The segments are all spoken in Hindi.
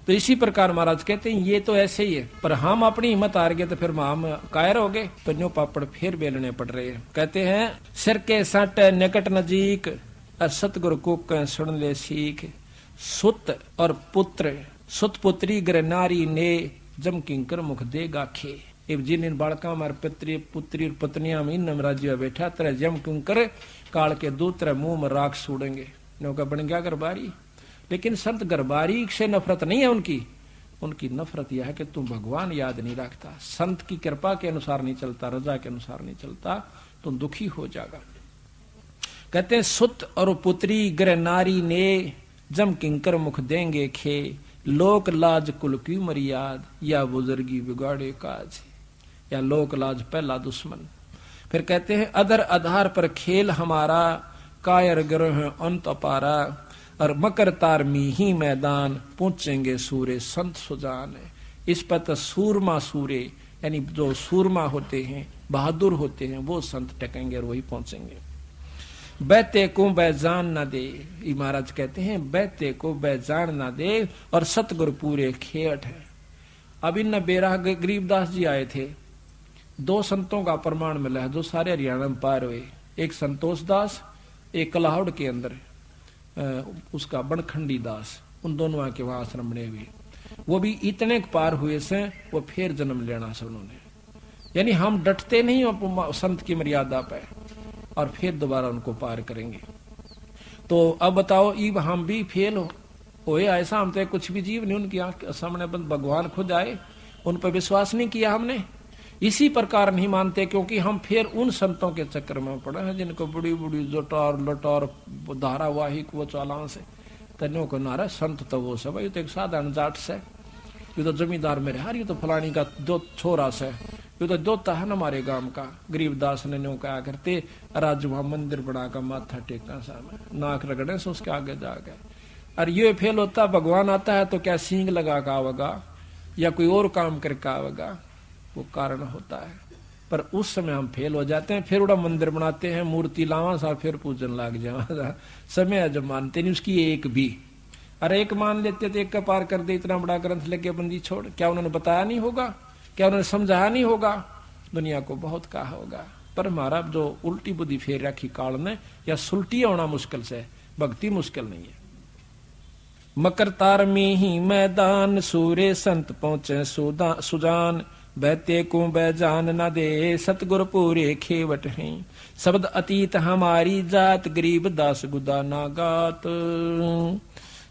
तो इसी प्रकार महाराज कहते हैं ये तो ऐसे ही है, पर हम अपनी हिम्मत हार गए तो फिर हम कायर हो गए, तो न्यू पापड़ फिर बेलने पड़ रहे हैं। कहते हैं सिर के सट निकट नजीक, सतगुरु को सुन ले सीख, सुत और पुत्र सुत पुत्री ग्र नारी ने जम किंकर मुख देगा खे। जिन इन बालका मार पुत्री पुत्री पत्नियां में इन राज्य बैठा तरह जम किंकर काल के दूत मुंह में राख सूडेंगे। नौका बन गया गरबारी। लेकिन संत गरबारी से नफरत नहीं है उनकी नफरत यह है कि तुम भगवान याद नहीं रखता, संत की कृपा के अनुसार नहीं चलता, रजा के अनुसार नहीं चलता, तुम दुखी हो जाएगा। कहते हैं सुत और पुत्री ग्र नारी ने जम किंकर मुख देंगे खे, लोक लाज कुल की मर्याद या बुजुर्गी बिगाड़े काज, या लोक लाज पहला दुश्मन। फिर कहते हैं अदर आधार पर खेल हमारा, कायर ग्रह अंत अपारा, और मकर तार में ही मैदान पहुंचेंगे सूरे संत सुजान। इस पर तो सूरमा सूरे यानी जो सूरमा होते हैं बहादुर होते हैं वो संत टकेंगे और वही पहुंचेंगे। बैते को बैजान ना दे, महाराज कहते हैं बैते को बैजान ना दे और सतगुरु पूरे खेट है। अब इन बेराह गरीबदास जी आए थे, दो संतों का प्रमाण मिला है जो सारे हरियाणा में पार हुए, एक संतोष दास, एक कलाहौड़ के अंदर उसका बनखंडी दास, उन दोनों आके वहां आश्रम बने हुए। वो भी इतने पार हुए से वो फिर जन्म लेना से उन्होंने, यानी हम डटते नहीं संत की मर्यादा पे और फिर दोबारा उनको पार करेंगे। तो अब बताओ इब हम भी फेल हो ऐसा, हम तो कुछ भी जीव नहीं, उनकी आंख सामने बंद भगवान खुद आए, उन पर विश्वास नहीं किया हमने, इसी प्रकार नहीं मानते क्योंकि हम फिर उन संतों के चक्कर में पड़े हैं जिनको बड़ी बड़ी जोटार लटार धारावाहिक वो चालान से तन्यों को नारा संत तो वो सब, ये तो एक साधारण जाट से, ये तो जमींदार मेरे हार, ये तो फलानी का दो छोरा से, ये तो दोता है ना हमारे गांव का। गरीबदास ने न्यों कहा करते राज वहां मंदिर बना कर माथा टेका सामने, नाक रगड़े से उसके आगे जा गए। और ये फेल होता भगवान आता है तो क्या सींग लगा का आवेगा या कोई और काम करके आवेगा, वो कारण होता है। पर उस समय हम फेल हो जाते हैं, फिर उड़ा मंदिर बनाते हैं, मूर्ति लावा सा, फिर पूजन लाग जावा, समय जब मानते नहीं उसकी एक भी। अरे एक मान लेते तो एक का पार कर दे, इतना बड़ा ग्रंथ लेके बंदी छोड़, क्या उन्होंने बताया नहीं होगा, क्या उन्होंने समझाया नहीं होगा, दुनिया को बहुत कहा होगा। पर हमारा जो उल्टी बुद्धि फेर रखी काल ने, या सुलटी होना मुश्किल से, भक्ति मुश्किल नहीं है। मकर तार में ही मैदान, सूर्य संत पहुंचे सुजान, बैते को बैजान न दे, सतगुरु पूरे खेवट हैं, शब्द अतीत हमारी जात, गरीब दास गुदा ना गात।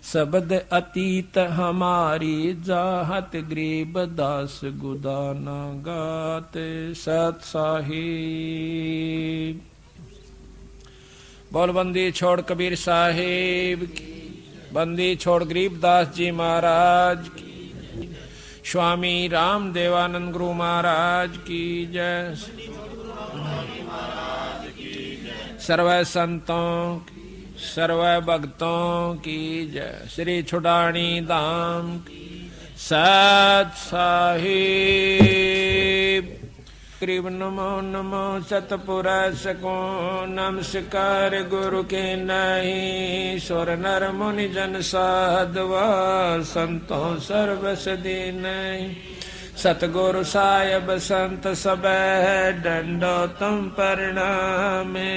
शब्द अतीत हमारी जात, गरीब दास गुदा ना गात। सत साहिब बोल बंदी छोड़ कबीर साहिब की, बंदी छोड़ गरीबदास जी महाराज की, स्वामी राम देवानंद गुरु महाराज की जय। सर्व संतों की, सर्व भक्तों की जय। श्री छुड़ानी धाम की सत साहिब। ग्रीब नमो नमो सतपुरुष को, नमस्कार गुरु के नहीं, सुर नर मुनि जन साधवा, संतों सर्वस दीन। सतगुरु साहिब संत सब डंडो तुम प्रणामे,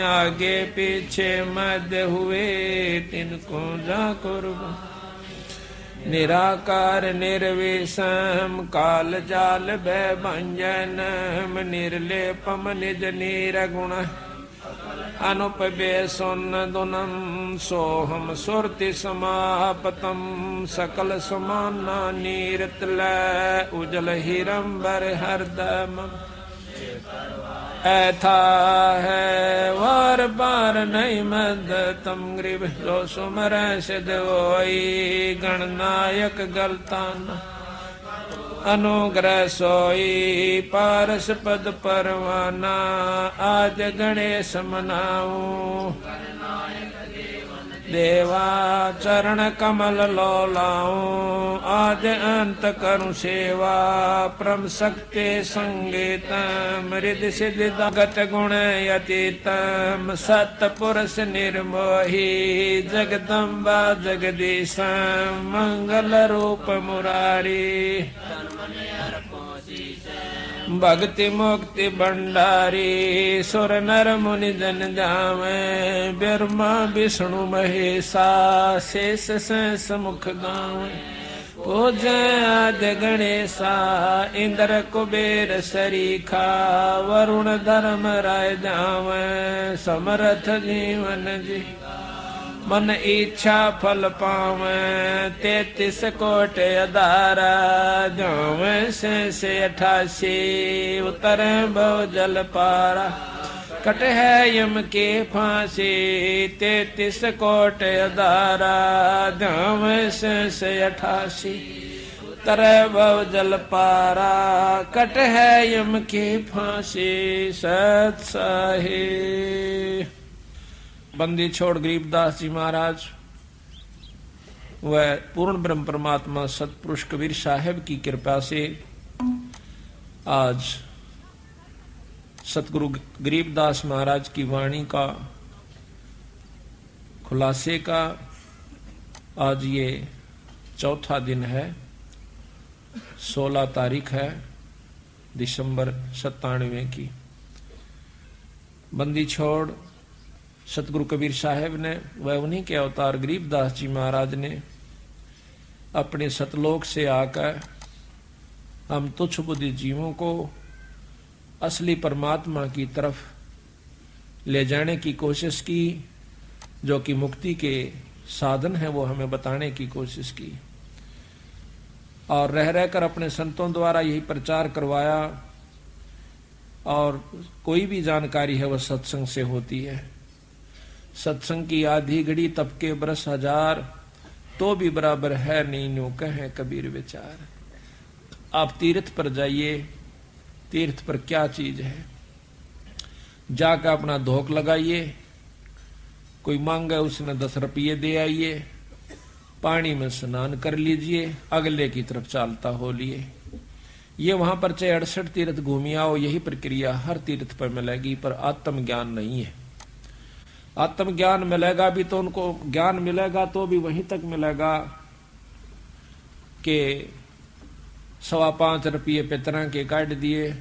आगे पीछे मध्य हुए तिनको जा कुर्बान। निराकार निर्विषम काल जाल भय भंजनम, निर्लेपम निज निर्गुण अनुपबे सुनदुनम, सोहम सुरति समापतम, सकल समाना नीरतल उजल हिरंबर हरदम। ऐथा है वार बार नहीं मद तम, गरीब जो सुमर सिद्ध होई, गणनायक गलतान अनुग्रह सोई, पारस पद परवाना आज गणेश मनाऊं। देवा चरण कमल लो लाऊं, आद अंत करूं सेवा, परम शक्ति संगीतम, रिद्धि सिद्धि गत गुण यतीतम, सतपुरुष निर्मोही, जगदम्बा जगदीशम, मंगल रूप मुरारी, भक्ति मुक्ति भंडारी, सुर नर मुनि जन जावे, ब्रह्मा विष्णु महेशा, शेष सहस मुख गावे, पूजै आदि गणेशा, इंद्र कुबेर सरीखा, वरुण धर्म राय जावे, समर्थ जीवन जी, मन इच्छा फल पावे, 33 कोट अधारा, जावे से 88, उतर भव जल पारा, कट है यम के फांसी, 33 कोट अधारा, जावे से 88, उतर भव जल पारा, कट है यम के फांसी। सत साहिब बंदी छोड़ गरीबदास जी महाराज व पूर्ण ब्रह्म परमात्मा सतपुरुष कबीर साहब की कृपा से आज सतगुरु गरीबदास महाराज की वाणी का खुलासे का आज ये चौथा दिन है। 16 तारीख है दिसंबर 97 की। बंदी छोड़ सतगुरु कबीर साहब ने व उन्हीं के अवतार गरीबदास जी महाराज ने अपने सतलोक से आकर हम तुच्छ बुद्धि जीवों को असली परमात्मा की तरफ ले जाने की कोशिश की, जो कि मुक्ति के साधन है वो हमें बताने की कोशिश की, और रह रहकर अपने संतों द्वारा यही प्रचार करवाया। और कोई भी जानकारी है वह सत्संग से होती है। सत्संग की आधी घड़ी तब के बरस हजार, तो भी बराबर है नहीं नो कहे कबीर विचार। आप तीर्थ पर जाइए, तीर्थ पर क्या चीज है, जाकर अपना धोख लगाइए, कोई मांगे उसने 10 रुपये दे आइए, पानी में स्नान कर लीजिए, अगले की तरफ चालता हो लिए। ये वहां पर चाहे 68 तीर्थ घूमी आओ, यही प्रक्रिया हर तीर्थ पर मिलेगी, पर आत्म ज्ञान नहीं है। आत्म ज्ञान मिलेगा भी तो उनको ज्ञान मिलेगा तो भी वहीं तक मिलेगा कि 5.25 रुपये पितरा के काट दिए,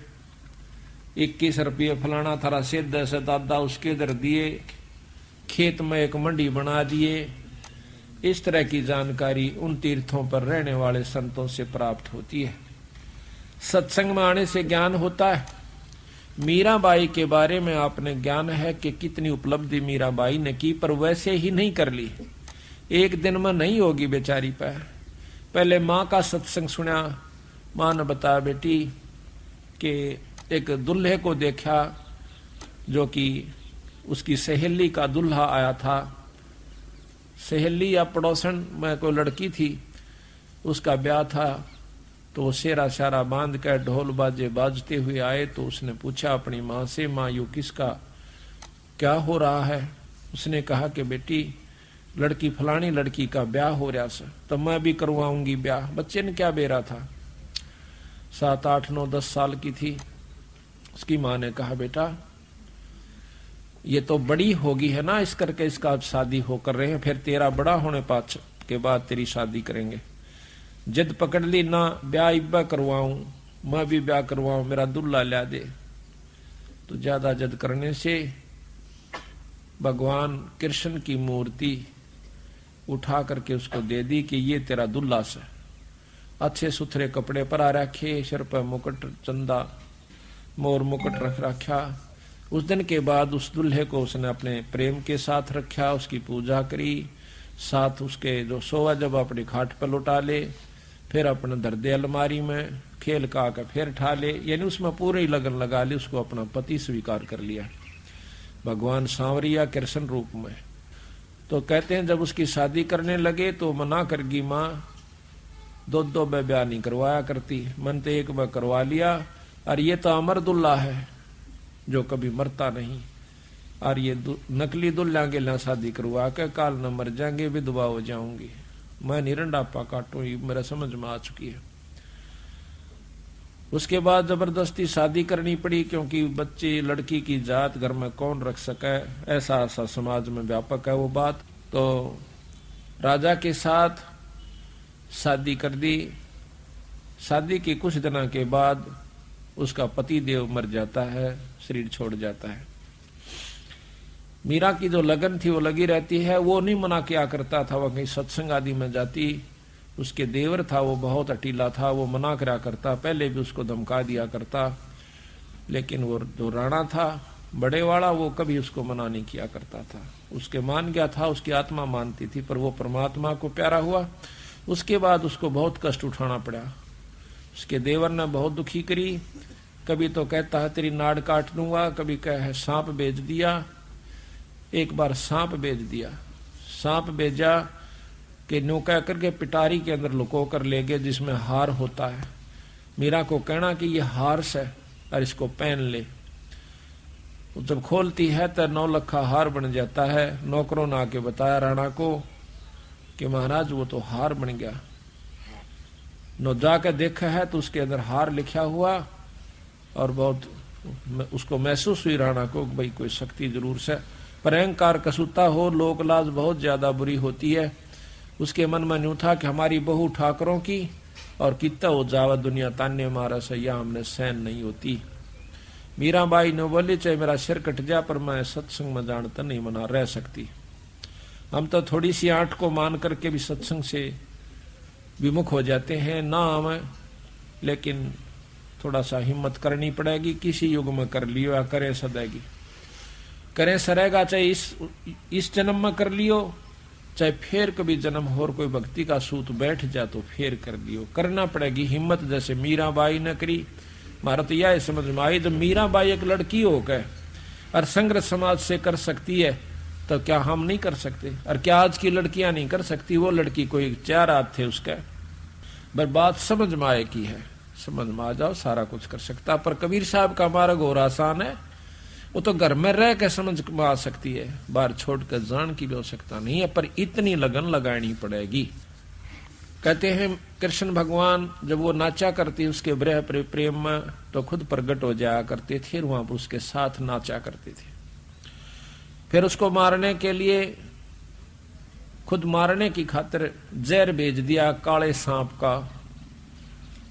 21 रुपये फलाना थारा सिद्ध से दादा उसके दर दिए, खेत में एक मंडी बना दिए। इस तरह की जानकारी उन तीर्थों पर रहने वाले संतों से प्राप्त होती है। सत्संग में आने से ज्ञान होता है। मीराबाई के बारे में आपने ज्ञान है कि कितनी उपलब्धि मीराबाई ने की, पर वैसे ही नहीं कर ली, एक दिन में नहीं होगी बेचारी पर। पहले माँ का सत्संग सुना, माँ ने बताया बेटी कि एक दुल्हे को देखा जो कि उसकी सहेली का दुल्हा आया था। सहेली या पड़ोसन में कोई लड़की थी, उसका ब्याह था, तो वो सेरा सारा बांध कर ढोल बाजे बाजते हुए आए। तो उसने पूछा अपनी माँ से, माँ यू किसका क्या हो रहा है? उसने कहा कि बेटी लड़की फलानी लड़की का ब्याह हो रहा सर, तो मैं भी करवाऊंगी ब्याह। बच्चे ने क्या बेरा था, 7, 8, 9, 10 साल की थी। उसकी माँ ने कहा बेटा ये तो बड़ी होगी है ना, इस करके इसका शादी हो कर रहे हैं, फिर तेरा बड़ा होने पाछ के बाद तेरी शादी करेंगे। जिद पकड़ ली ना ब्याह इब्बा करवाऊं, मैं भी ब्याह करवाऊं, मेरा दुल्ला ला दे। तो ज्यादा जिद करने से भगवान कृष्ण की मूर्ति उठा करके उसको दे दी कि ये तेरा दुल्ला से। अच्छे सुथरे कपड़े पर आ रखे, सिर पर मुकुट चंदा मोर मुकुट रख रखा। उस दिन के बाद उस दुल्हे को उसने अपने प्रेम के साथ रखा, उसकी पूजा करी, साथ उसके जो सोवा जब अपनी खाट पर लुटा ले, फिर अपने दर्दे अलमारी में खेल का फिर ठा ले, यानी उसमें पूरे ही लगन लगा ली, उसको अपना पति स्वीकार कर लिया भगवान सांवरिया कृष्ण रूप में। तो कहते हैं जब उसकी शादी करने लगे तो मना करगी माँ, 2 ब्याह नहीं करवाया करती, मन तो एक बार करवा लिया, और ये तो अमर दुल्ला है जो कभी मरता नहीं। और ये नकली दुल्हा के ला शादी करवा के काल न मर जाएंगे, विधवा हो जाऊंगी, मैं निरंडापा काटू, ये मेरा समझ में आ चुकी है। उसके बाद जबरदस्ती शादी करनी पड़ी, क्योंकि बच्ची लड़की की जात घर में कौन रख सके, ऐसा ऐसा समाज में व्यापक है वो बात। तो राजा के साथ शादी कर दी। शादी के कुछ दिनों के बाद उसका पति देव मर जाता है, शरीर छोड़ जाता है। मीरा की जो लगन थी वो लगी रहती है, वो नहीं मना किया करता था, वह कहीं सत्संग आदि में जाती। उसके देवर था वो बहुत अटीला था, वो मना करा करता, पहले भी उसको धमका दिया करता, लेकिन वो जो राणा था बड़े वाला, वो कभी उसको मना नहीं किया करता था। उसके मान गया था, उसकी आत्मा मानती थी, पर वो परमात्मा को प्यारा हुआ। उसके बाद उसको बहुत कष्ट उठाना पड़ा। उसके देवर ने बहुत दुखी करी, कभी तो कहता है तेरी नाड़ काट दूंगा, कभी कहे सांप बेच दिया। एक बार सांप बेच दिया, सांप बेचा कि नो कह करके पिटारी के अंदर लुको कर ले गए, जिसमें हार होता है। मीरा को कहना कि ये हार से और इसको पहन ले। जब खोलती है तो 9 लखा हार बन जाता है। नौकरों ने आके बताया राणा को कि महाराज वो तो हार बन गया। नो जाकर देखा है तो उसके अंदर हार लिखा हुआ, और बहुत उसको महसूस हुई राणा को भाई कोई शक्ति जरूर से, पर अहंकार कसूता हो, लोक लाज बहुत ज्यादा बुरी होती है। उसके मन में न्यू था कि हमारी बहू ठाकरों की, और कितना हो जावा दुनिया तान्य मारा से, या हमने सहन नहीं होती। मीराबाई ने बोली चाहे मेरा सिर कट जा, पर मैं सत्संग में जानता नहीं मना रह सकती। हम तो थोड़ी सी आंट को मान करके भी सत्संग से विमुख हो जाते हैं ना हमें, लेकिन थोड़ा सा हिम्मत करनी पड़ेगी। किसी युग में कर लियो या करे सदैगी, करे सरेगा, चाहे इस जन्म में कर लियो, चाहे फिर कभी जन्म और कोई भक्ति का सूत बैठ जा तो फिर कर लियो, करना पड़ेगी हिम्मत। जैसे मीराबाई ने करी। मारा तो यह समझ में आई, जब मीराबाई एक लड़की होकर और संग्रह समाज से कर सकती है तो क्या हम नहीं कर सकते? और क्या आज की लड़कियां नहीं कर सकती? वो लड़की कोई 4 हाथ थे उसके, पर बात समझ में आए की है, समझ में आ जाओ सारा कुछ कर सकता। पर कबीर साहब का मार्ग और आसान है, वो तो घर में रह के समझ में आ सकती है, बाहर छोड़कर जान की भी आवश्यकता नहीं है, पर इतनी लगन लगानी पड़ेगी। कहते हैं कृष्ण भगवान जब वो नाचा करती उसके विरह प्रेम में, तो खुद प्रकट हो जाया करते थे, वहां पर उसके साथ नाचा करते थे। फिर उसको मारने के लिए, खुद मारने की खातिर जहर भेज दिया काले सांप का।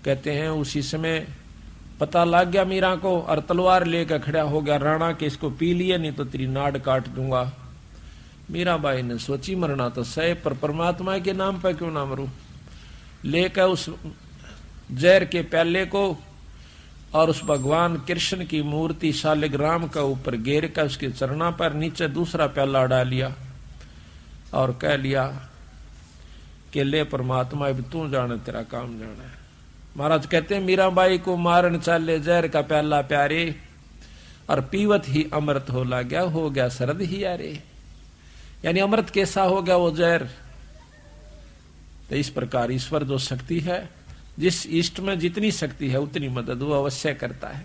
कहते हैं उसी समय पता लग गया मीरा को, और तलवार लेकर खड़ा हो गया राणा के, इसको पी लिए नहीं तो तेरी नाड़ काट दूंगा। मीराबाई ने सोची मरना तो सही, पर परमात्मा के नाम पर क्यों ना मरूं। लेकर उस जहर के प्याले को और उस भगवान कृष्ण की मूर्ति शालिग्राम का ऊपर घेर कर उसके चरणों पर नीचे दूसरा प्याला डाल लिया और कह लिया कि ले परमात्मा अब तू जाने, तेरा काम जाना है। महाराज कहते हैं मीराबाई को मारन चाले जहर का प्याला प्यारे, और पीवत ही अमृत हो ला गया, हो गया शरद ही यारे। यानी अमृत कैसा हो गया वो जहर। तो इस प्रकार ईश्वर जो शक्ति है, जिस इष्ट में जितनी शक्ति है उतनी मदद वो अवश्य करता है।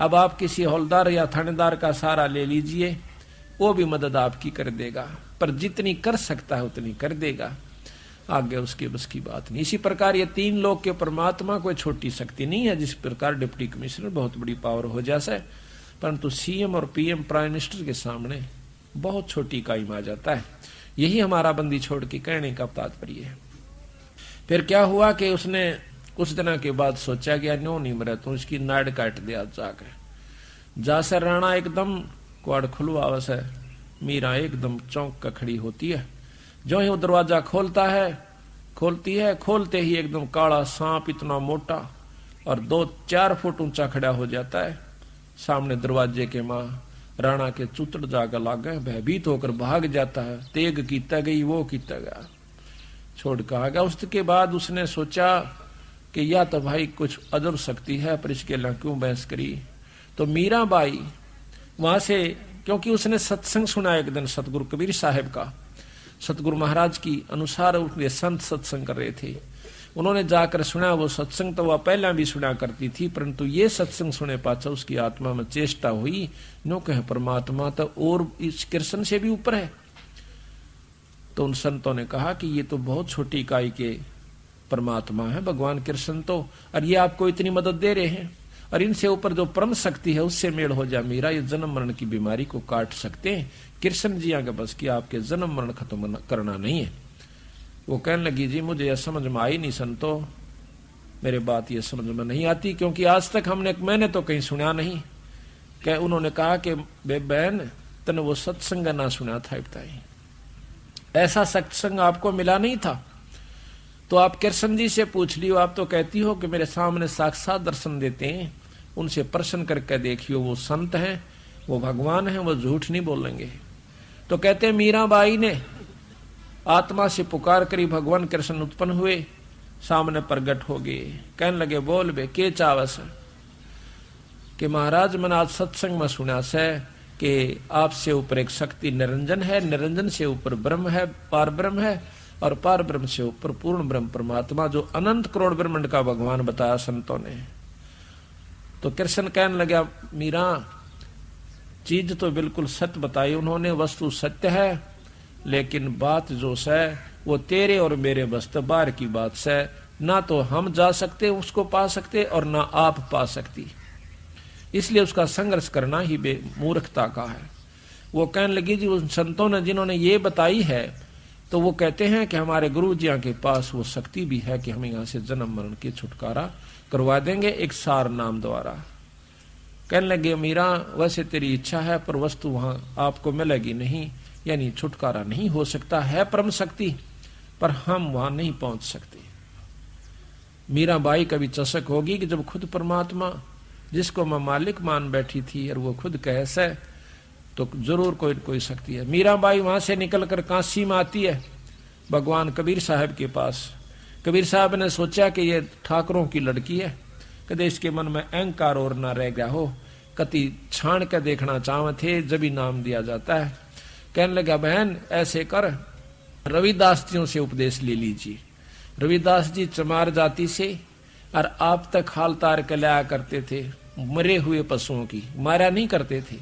अब आप किसी हौलदार या थानेदार का सहारा ले लीजिए, वो भी मदद आपकी कर देगा, पर जितनी कर सकता है उतनी कर देगा, आगे उसके बस की बात नहीं। इसी प्रकार ये 3 लोग के परमात्मा कोई छोटी शक्ति नहीं है। जिस प्रकार डिप्टी कमिश्नर बहुत बड़ी पावर हो जाए, परंतु सीएम और पीएम प्राइम मिनिस्टर के सामने बहुत छोटी इकाई में आ जाता है। यही हमारा बंदी छोड़ के कहने का तात्पर्य है। फिर क्या हुआ कि उसने कुछ दिनों के बाद सोचा कि नो नहीं मरे तो उसकी नाड़ काट दिया जाकर। जासे राणा एकदम क्वाड़ खुलवावस है, मीरा एकदम चौंक कर खड़ी होती है। जो ही वो दरवाजा खोलती है, खोलते ही एकदम काला सांप इतना मोटा और 2-4 फुट ऊंचा खड़ा हो जाता है सामने दरवाजे के। मां राणा के चुतड़ जाकर लाग गए, भयभीत होकर भाग जाता है। तेग कीता गई, वो कीता गया, छोड़ कर आ गया। उसके बाद उसने सोचा कि या तो भाई कुछ अजब शक्ति है, पर इसके लिए क्यों बहस करी। तो मीराबाई वहां से, क्योंकि उसने सत्संग सुना एक दिन सतगुरु कबीर साहब का, सतगुरु महाराज की अनुसार उनके संत सत्संग कर रहे थे। उन्होंने जाकर सुना, वो सत्संग तो वह पहला भी सुना करती थी, परंतु ये सत्संग सुने पाछा उसकी आत्मा में चेष्टा हुई, नो कहे परमात्मा तो और इस कृष्ण से भी ऊपर है। तो उन संतों ने कहा कि ये तो बहुत छोटी इकाई के परमात्मा है भगवान कृष्ण तो, और ये आपको इतनी मदद दे रहे हैं, और इनसे ऊपर जो परम शक्ति है उससे मेल हो जा मीरा, ये जन्म मरण की बीमारी को काट सकते हैं। कृष्ण जी आगे बस कि आपके जन्म मरण खत्म करना नहीं है। वो कहने लगी, जी मुझे यह समझ में आई नहीं संतो, मेरे बात ये समझ में नहीं आती, क्योंकि आज तक मैंने तो कहीं सुना नहीं। क्या उन्होंने कहा कि बहन तने वो सत्संग ना सुना था, बताई ऐसा सत्संग आपको मिला नहीं था, तो आप कृष्ण जी से पूछ लियो। आप तो कहती हो कि मेरे सामने साक्षात दर्शन देते हैं, उनसे प्रश्न करके देखियो, वो संत हैं, वो भगवान हैं, वो झूठ नहीं बोलेंगे। तो कहते मीराबाई ने आत्मा से पुकार करी, भगवान कृष्ण उत्पन्न हुए, सामने प्रगट हो गए। कहने लगे, बोल बे के चावस कि महाराज मैंने आज सत्संग में सुना से कि आपसे ऊपर एक शक्ति निरंजन है, निरंजन से ऊपर ब्रह्म है, पार ब्रह्म है, और पार ब्रह्म से ऊपर पूर्ण ब्रह्म परमात्मा, जो अनंत करोड़ ब्रह्मांड का भगवान बताया संतों ने। तो कृष्ण कहने लगा, मीरा चीज तो बिल्कुल सत्य बताई उन्होंने, वस्तु सत्य है, लेकिन बात जो है वो तेरे और मेरे बस बाहर की बात है, ना तो हम जा सकते उसको पा सकते और ना आप पा सकती, इसलिए उसका संघर्ष करना ही मूर्खता का है। वो कहने लगी, जी उन संतों ने जिन्होंने ये बताई है, तो वो कहते हैं कि हमारे गुरु जी के पास वो शक्ति भी है कि हम यहाँ से जन्म मरण की छुटकारा करवा देंगे एक सार नाम द्वारा। कहने लगे, मीरा वैसे तेरी इच्छा है, पर वस्तु वहां आपको मिलेगी नहीं, यानी छुटकारा नहीं हो सकता है परम शक्ति, पर हम वहां नहीं पहुंच सकते। मीराबाई का भी चशक होगी कि जब खुद परमात्मा जिसको मैं मालिक मान बैठी थी और वो खुद कहे से, तो जरूर कोई कोई शक्ति है। मीराबाई वहां से निकलकर काशी में आती है भगवान कबीर साहब के पास। कबीर साहब ने सोचा कि ये ठाकरों की लड़की है, कदे इसके मन में अहंकार और ना रह गया हो, कति छाण के देखना चाहते थे, जब ही नाम दिया जाता है। कहने लगा, बहन ऐसे कर, रविदास जियों से उपदेश ले लीजिए। रविदास जी चमार जाति से, और आप तक हाल तार के लाया करते थे मरे हुए पशुओं की, मारा नहीं करते थे,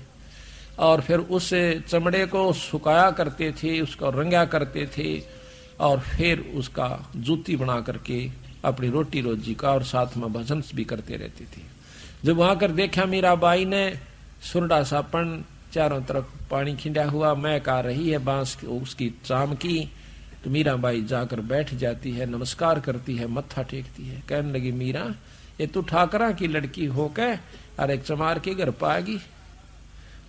और फिर उस चमड़े को सुखाया करते थे, उसको रंगा करते थे, और फिर उसका जूती बना करके अपनी रोटी रोजी का और साथ में भजन भी करते रहते थे। जब वहां कर देखा मीराबाई ने, सुरडा सापन चारों तरफ पानी खिंडा हुआ, महक आ रही है बांस उसकी चाम की, तो मीराबाई जाकर बैठ जाती है, नमस्कार करती है, मत्था टेकती है। कहने लगी, मीरा ये तू ठाकरा की लड़की हो के और एक चमार के घर पाएगी?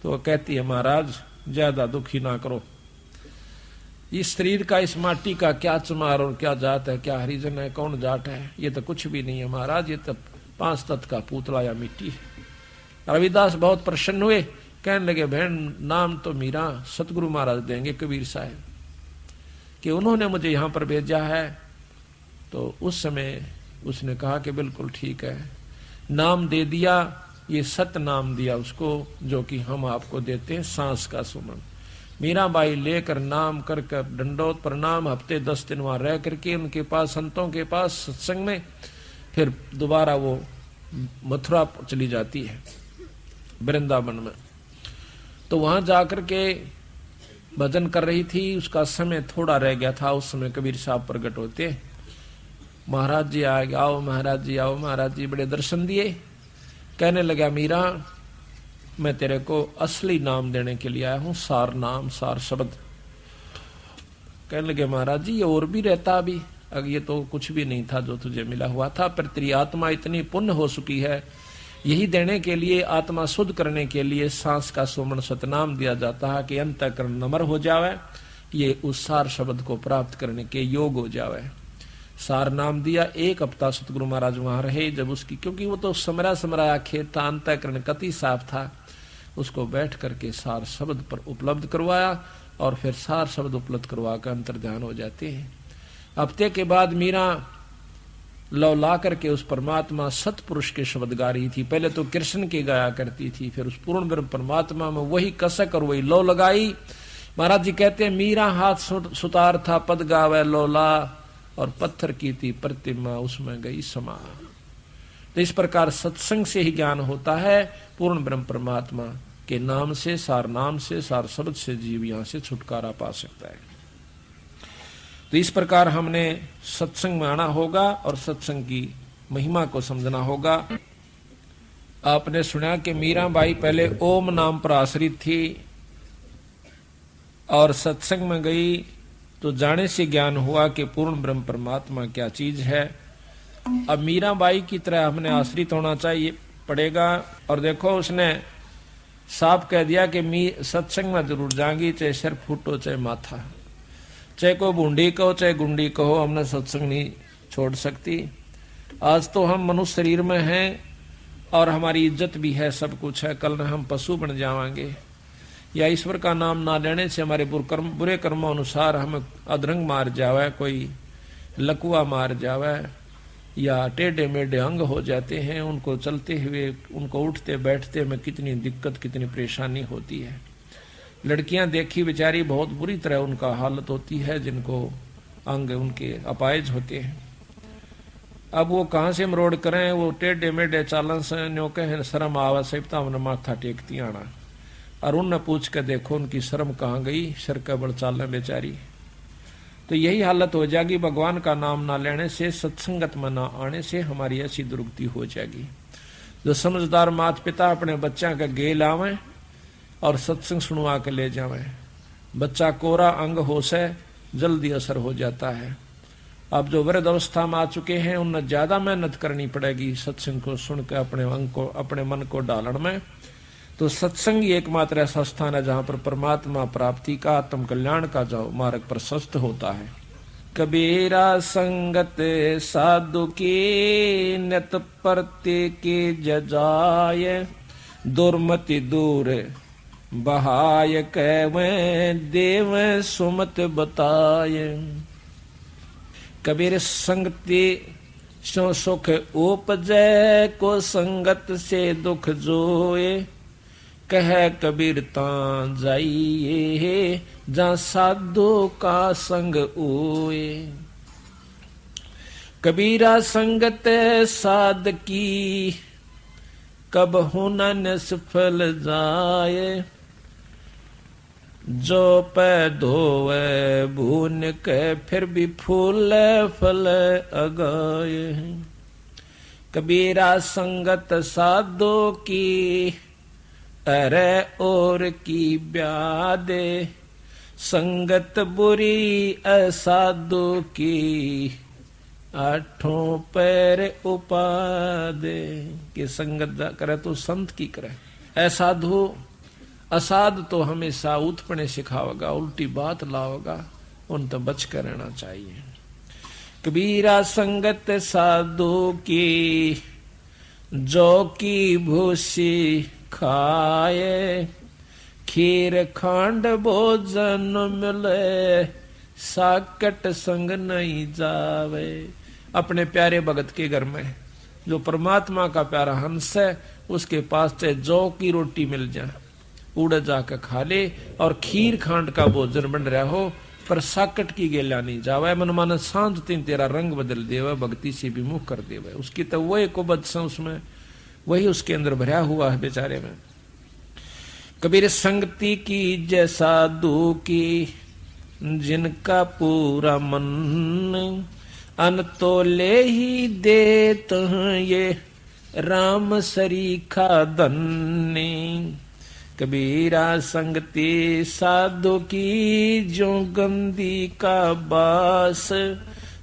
तो कहती है, महाराज ज्यादा दुखी ना करो, इस शरीर का, इस माटी का क्या चमार और क्या जात है, क्या हरिजन है, कौन जाट है, ये तो कुछ भी नहीं है महाराज, ये तो 5 तत्व का पुतला या मिट्टी है। रविदास बहुत प्रसन्न हुए, कहने लगे, बहन नाम तो मीरा सतगुरु महाराज देंगे कबीर साहब, कि उन्होंने मुझे यहाँ पर भेजा है। तो उस समय उसने कहा कि बिल्कुल ठीक है, नाम दे दिया, ये सत्य नाम दिया उसको, जो कि हम आपको देते हैं, सांस का सुमन। मीराबाई लेकर नाम करके दंडोत प्रणाम, हफ्ते 10 दिन वहां रह करके उनके पास, संतों के पास सत्संग में, फिर दोबारा वो मथुरा चली जाती है वृंदावन में। तो वहां जाकर के भजन कर रही थी, उसका समय थोड़ा रह गया था। उस समय कबीर साहब प्रकट होते, महाराज जी आ गए, आओ महाराज जी आओ। महाराज जी बड़े दर्शन दिए। कहने लगा, मीरा मैं तेरे को असली नाम देने के लिए आया हूं, सार नाम, सार शब्द। कहने लगे, महाराज जी ये और भी रहता अभी, अब ये तो कुछ भी नहीं था जो तुझे मिला हुआ था, पर तेरी आत्मा इतनी पुण्य हो चुकी है, यही देने के लिए, आत्मा शुद्ध करने के लिए सांस का सुमन सतनाम दिया जाता है कि अंतःकरण नम्र हो जावे, ये उस सार शब्द को प्राप्त करने के योग हो जावे। सार नाम दिया। 1 हफ्ता सतगुरु महाराज वहां रहे, जब उसकी, क्योंकि वो तो समराया खेत था, अंतःकरण कति साफ था, उसको बैठ करके सार शब्द पर उपलब्ध करवाया, और फिर सार शब्द उपलब्ध करवा कर अंतर ध्यान हो जाते हैं। हफ्ते के बाद मीरा लौ ला करके उस परमात्मा सतपुरुष के शब्द गा रही थी। पहले तो कृष्ण के गाया करती थी, फिर उस पूर्ण ब्रह्म परमात्मा में वही कसक और वही लौ लगाई। महाराज जी कहते हैं मीरा हाथ सुतार था पद गावे लोला, और पत्थर की थी प्रतिमा उसमें गई समा। तो इस प्रकार सत्संग से ही ज्ञान होता है। पूर्ण ब्रह्म परमात्मा के नाम से, सार नाम से, सार शब्द से जीव यहां से छुटकारा पा सकता है। तो इस प्रकार हमने सत्संग में आना होगा और सत्संग की महिमा को समझना होगा। आपने सुना कि मीराबाई पहले ओम नाम पर आश्रित थी और सत्संग में गई तो जाने से ज्ञान हुआ कि पूर्ण ब्रह्म परमात्मा क्या चीज है। अब मीराबाई की तरह हमने आश्रित होना चाहिए पड़ेगा। और देखो उसने साफ कह दिया कि सत्संग में जरूर जाएंगी, चाहे सिर फूटो चाहे माथा, चाहे को बूंदी कहो चाहे गुंडी कहो, हमने सत्संग नहीं छोड़ सकती। आज तो हम मनुष्य शरीर में हैं और हमारी इज्जत भी है, सब कुछ है, कल हम पशु बन जाएंगे या ईश्वर का नाम ना लेने से हमारे बुरे कर्मों अनुसार हमें अधरंग मार जावे, कोई लकुआ मार जावे या टेढ़े मेढ़े अंग हो जाते हैं, उनको चलते हुए, उनको उठते बैठते में कितनी दिक्कत कितनी परेशानी होती है। लड़कियां देखी बेचारी बहुत बुरी तरह उनका हालत होती है, जिनको अंग उनके अपायज होते हैं। अब वो कहाँ से मरोड़ करें, वो टेढ़े मेढ़े चालन से न्यो कहे शर्म आवा सहिता हमने माथा टेकती आना। और उन पूछ के देखो उनकी शर्म कहाँ गई, सर का बड़ चाल बेचारी। तो यही हालत हो जाएगी भगवान का नाम ना लेने से, सत्संगत में ना आने से हमारी ऐसी दुर्गति हो जाएगी। जो समझदार माता पिता अपने बच्चा का गे लावे और सत्संग सुनवा के ले जावे, बच्चा कोरा अंग हो से जल्दी असर हो जाता है। अब जो वृद्ध अवस्था में आ चुके हैं उन्हें ज्यादा मेहनत करनी पड़ेगी सत्संग को सुन के अपने अंग को, अपने मन को डालन में। तो सत्संग ही एकमात्र ऐसा स्थान है जहां पर परमात्मा प्राप्ति का, आत्म कल्याण का जो मार्ग प्रशस्त होता है। कबीरा संगत साधु की नित परते के जजाय, दुर्मति दूर बहाय कहवे देव सुमत बताय। कबीर संगति सो सुख उपजय, को संगत से दुख जोए, कह कबीर तां जाइए जहां साधु का संग ओए। कबीरा संगत साध की, कब होना निष्फल जाए, जो पै धोवे भून के फिर भी फूल फल अगाए। कबीरा संगत साधो की, अरे और की ब्यादे, संगत बुरी असाधु की, आठों पैर उपादे। कि संगत करे तो संत की करे, असाधु असाध तो हमेशा उत्पन्न सिखावेगा, उल्टी बात लावेगा, उन तो बच कर रहना चाहिए। कबीरा संगत साधु की, जो की भूसी खाए, खीर खांड भोजन मिले, साकट संग नहीं जावे। अपने प्यारे भगत के घर में जो परमात्मा का प्यारा हंस है, उसके पास चाहे जौ की रोटी मिल जाए, उड़ जाकर खा ले, और खीर खांड का भोजन बन रहा हो, पर साकट की गेला नहीं जावे। मन माना सांझ तीन तेरा रंग बदल देवे, भक्ति से विमुख कर देवे। उसकी तो वो एक बदसा उसमें, वही उसके अंदर भरा हुआ है बेचारे में। कबीर संगति की जैसा दू की, जिनका पूरा मन, अन तो ले ही देत ये राम सरीखा धन्नी। कबीरा संगति साधु की, जो गंदी का बास,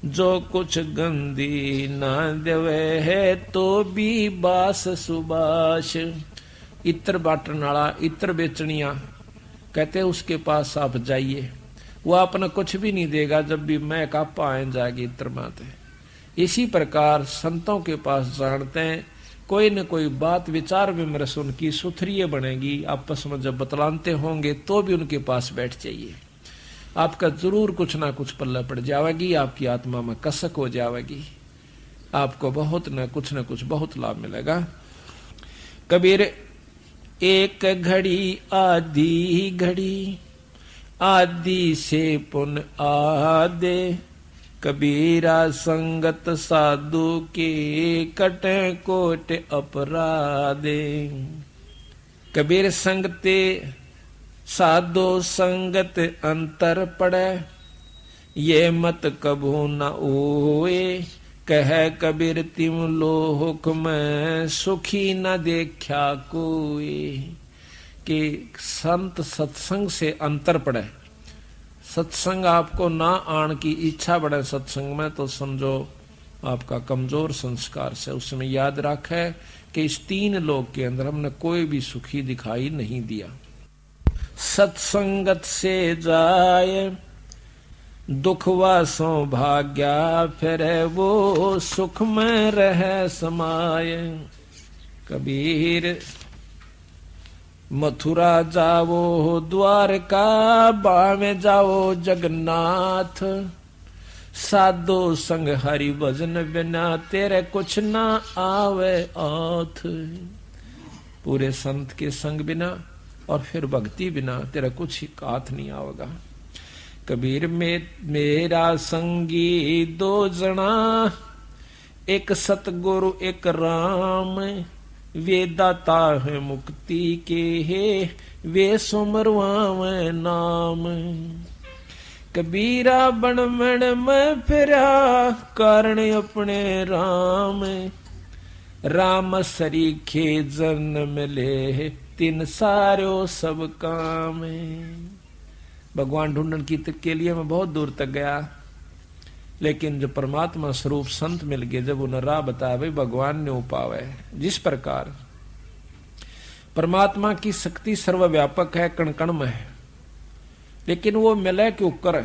जो कुछ गंदी ना देवे है तो भी बास सुबास। इत्र बाटन वाला, इत्र बेचनिया कहते उसके पास आप जाइए, वो आपने कुछ भी नहीं देगा, जब भी मैं कापा आए जाएगी इत्र माते। इसी प्रकार संतों के पास जानते हैं, कोई न कोई बात विचार विमर्श उनकी सुथरी बनेगी, आपस में जब बतलाते होंगे तो भी उनके पास बैठ जाइए। आपका जरूर कुछ ना कुछ पल्ला पड़ जाएगी, आपकी आत्मा में कसक हो जाएगी, आपको बहुत न कुछ बहुत लाभ मिलेगा। कबीर एक घड़ी आधी घड़ी, आदि से पुन आदे, कबीरा संगत साधु के कटे कोट अपराधे। कबीर संगते साधो संगत अंतर पड़े, ये मत कभू न ओए, कह कबीर तिम लोक में सुखी न देखा कोई। कि संत सत्संग से अंतर पड़े, सत्संग आपको ना आन की इच्छा बढ़े सत्संग में, तो समझो आपका कमजोर संस्कार से। उसमें याद रखे कि इस 3 लोक के अंदर हमने कोई भी सुखी दिखाई नहीं दिया। सत्संगत से जाए दुखवा सौभाग्या, फिर वो सुख में रह समाये। कबीर मथुरा जाओ द्वारका, बावे जाओ जगन्नाथ, साधो संग हरि भजन बिना, तेरे कुछ ना आवे आथ। पूरे संत के संग बिना और फिर भक्ति बिना तेरा कुछ ही हाथ नहीं आवेगा। कबीर में मेरा संगी 2 जना, एक सतगुरु एक राम, वे दाता है मुक्ति के है, वे सुमरवावे नाम। कबीरा बन मन में फिरा, कारण अपने राम, राम सरीखे जन्म मिले, 3 सारो सब काम। भगवान ढूंढन की तक के लिए मैं बहुत दूर तक गया, लेकिन जो परमात्मा स्वरूप संत मिल गए, जब उन्हें राह बताया, भाई भगवान ने उपावे। जिस प्रकार परमात्मा की शक्ति सर्वव्यापक है, कण कण में है, लेकिन वो मिले क्यों कर,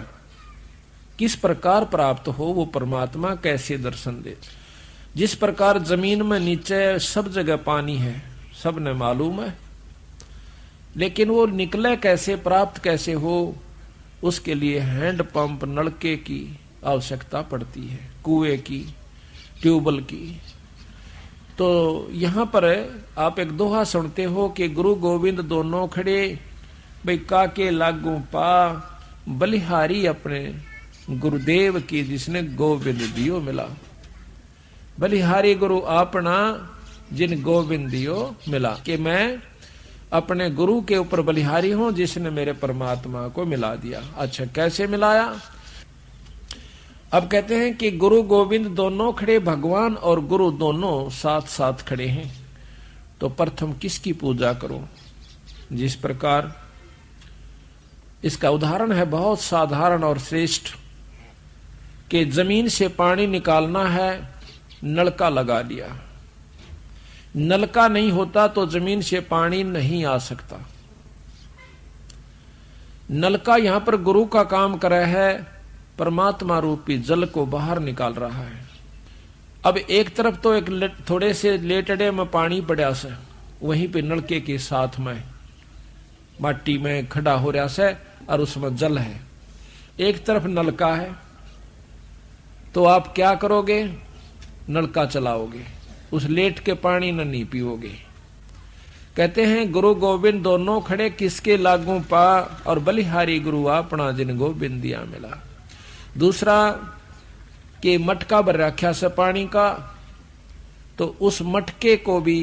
किस प्रकार प्राप्त हो, वो परमात्मा कैसे दर्शन दे। जिस प्रकार जमीन में नीचे सब जगह पानी है, सबने मालूम है, लेकिन वो निकले कैसे, प्राप्त कैसे हो, उसके लिए हैंड पंप नलके की आवश्यकता पड़ती है, कुएं की, ट्यूबवेल की। तो यहां पर आप एक दोहा सुनते हो कि गुरु गोविंद दोनों खड़े, भाई काके लागू पा, बलिहारी अपने गुरुदेव की, जिसने गोविंद दियो मिला। बलिहारी गुरु अपना, जिन गोविंद दियो मिला। कि मैं अपने गुरु के ऊपर बलिहारी हूं, जिसने मेरे परमात्मा को मिला दिया। अच्छा, कैसे मिलाया? अब कहते हैं कि गुरु गोविंद दोनों खड़े, भगवान और गुरु दोनों साथ साथ खड़े हैं, तो प्रथम किसकी पूजा करो? जिस प्रकार इसका उदाहरण है बहुत साधारण और श्रेष्ठ, कि जमीन से पानी निकालना है, नलका लगा लिया, नलका नहीं होता तो जमीन से पानी नहीं आ सकता। नलका यहां पर गुरु का काम कर रहा है, परमात्मा रूपी जल को बाहर निकाल रहा है। अब एक तरफ तो एक थोड़े से लेटड़े में पानी पड़ा से, वहीं पे नलके के साथ में माटी में खड़ा हो रहा से और उसमें जल है। एक तरफ नलका है, तो आप क्या करोगे? नलका चलाओगे, उस लेट के पानी न नहीं पियोगे। कहते हैं गुरु गोविंद दोनों खड़े, किसके लागू पा, और बलिहारी गुरु अपना, जिन गोविंद दिया मिला। दूसरा कि मटका भर रखा से पानी का, तो उस मटके को भी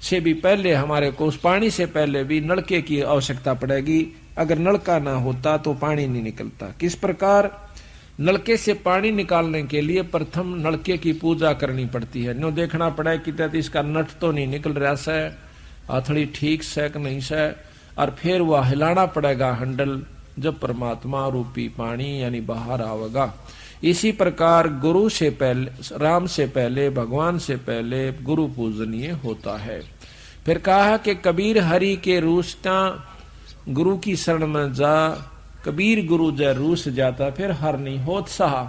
से भी पहले हमारे को, उस पानी से पहले भी नलके की आवश्यकता पड़ेगी। अगर नलका ना होता तो पानी नहीं निकलता। किस प्रकार? नलके से पानी निकालने के लिए प्रथम नलके की पूजा करनी पड़ती है। नो देखना पड़े कि इसका नट तो नहीं निकल रहा से, हथड़ी ठीक से कि नहीं से, और फिर वह हिलाना पड़ेगा हैंडल, जब परमात्मा रूपी पानी यानी बाहर आवेगा। इसी प्रकार गुरु से पहले, राम से पहले, भगवान से पहले गुरु पूजनीय होता है। फिर कहा कि कबीर हरि के रूसता, गुरु की शरण में जा, कबीर गुरु जय रूस जाता, फिर हर नहीं होत सहा।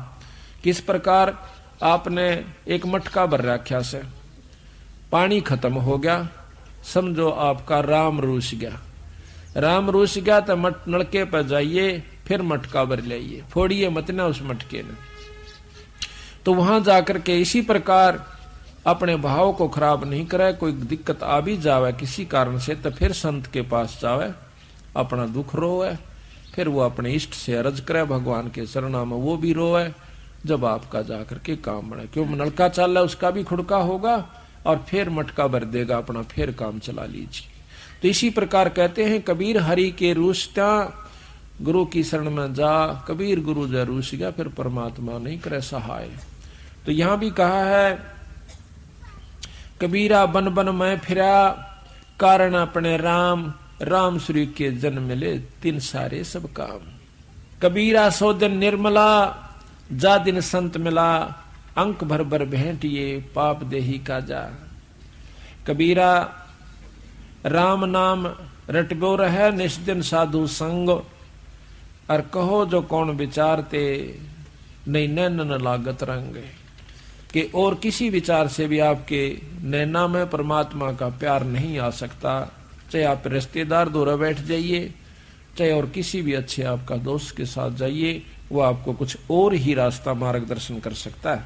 किस प्रकार? आपने एक मटका भर रखा से, पानी खत्म हो गया, समझो आपका राम रूस गया। राम रूस गया तो नलके पर जाइए, फिर मटका भर लाइए, फोड़िए मत ना उस मटके ने। तो वहां जाकर के इसी प्रकार अपने भाव को खराब नहीं करे। कोई दिक्कत आ भी जावे किसी कारण से, तो फिर संत के पास जावे, अपना दुख रोवे, फिर वो अपने इष्ट से अर्ज करे भगवान के शरणा में, वो भी रोए जब आपका जाकर के काम बने। क्यों नलका चल रहा है उसका भी खुड़का होगा और फिर मटका भर देगा अपना, फिर काम चला लीजिए। तो इसी प्रकार कहते हैं कबीर हरि के रूसता गुरु की शरण में जा, कबीर गुरु जय रूस गया फिर परमात्मा नहीं करे सहाय। तो यहां भी कहा है कबीरा बन बन मैं फिरा कारण अपने राम, राम श्री के जन्म मिले तीन सारे सब काम। कबीरा सो दिन निर्मला जा दिन संत मिला, अंक भर भर भेंटिए पाप देही का जा। कबीरा राम नाम रटबो रहे निष्दिन साधु संग, और कहो जो कौन विचारते नहीं नैन न लागत रंग। कि और किसी विचार से भी आपके नैना में परमात्मा का प्यार नहीं आ सकता, चाहे आप रिश्तेदार दूर बैठ जाइए, चाहे और किसी भी अच्छे आपका दोस्त के साथ जाइए, वो आपको कुछ और ही रास्ता मार्गदर्शन कर सकता है।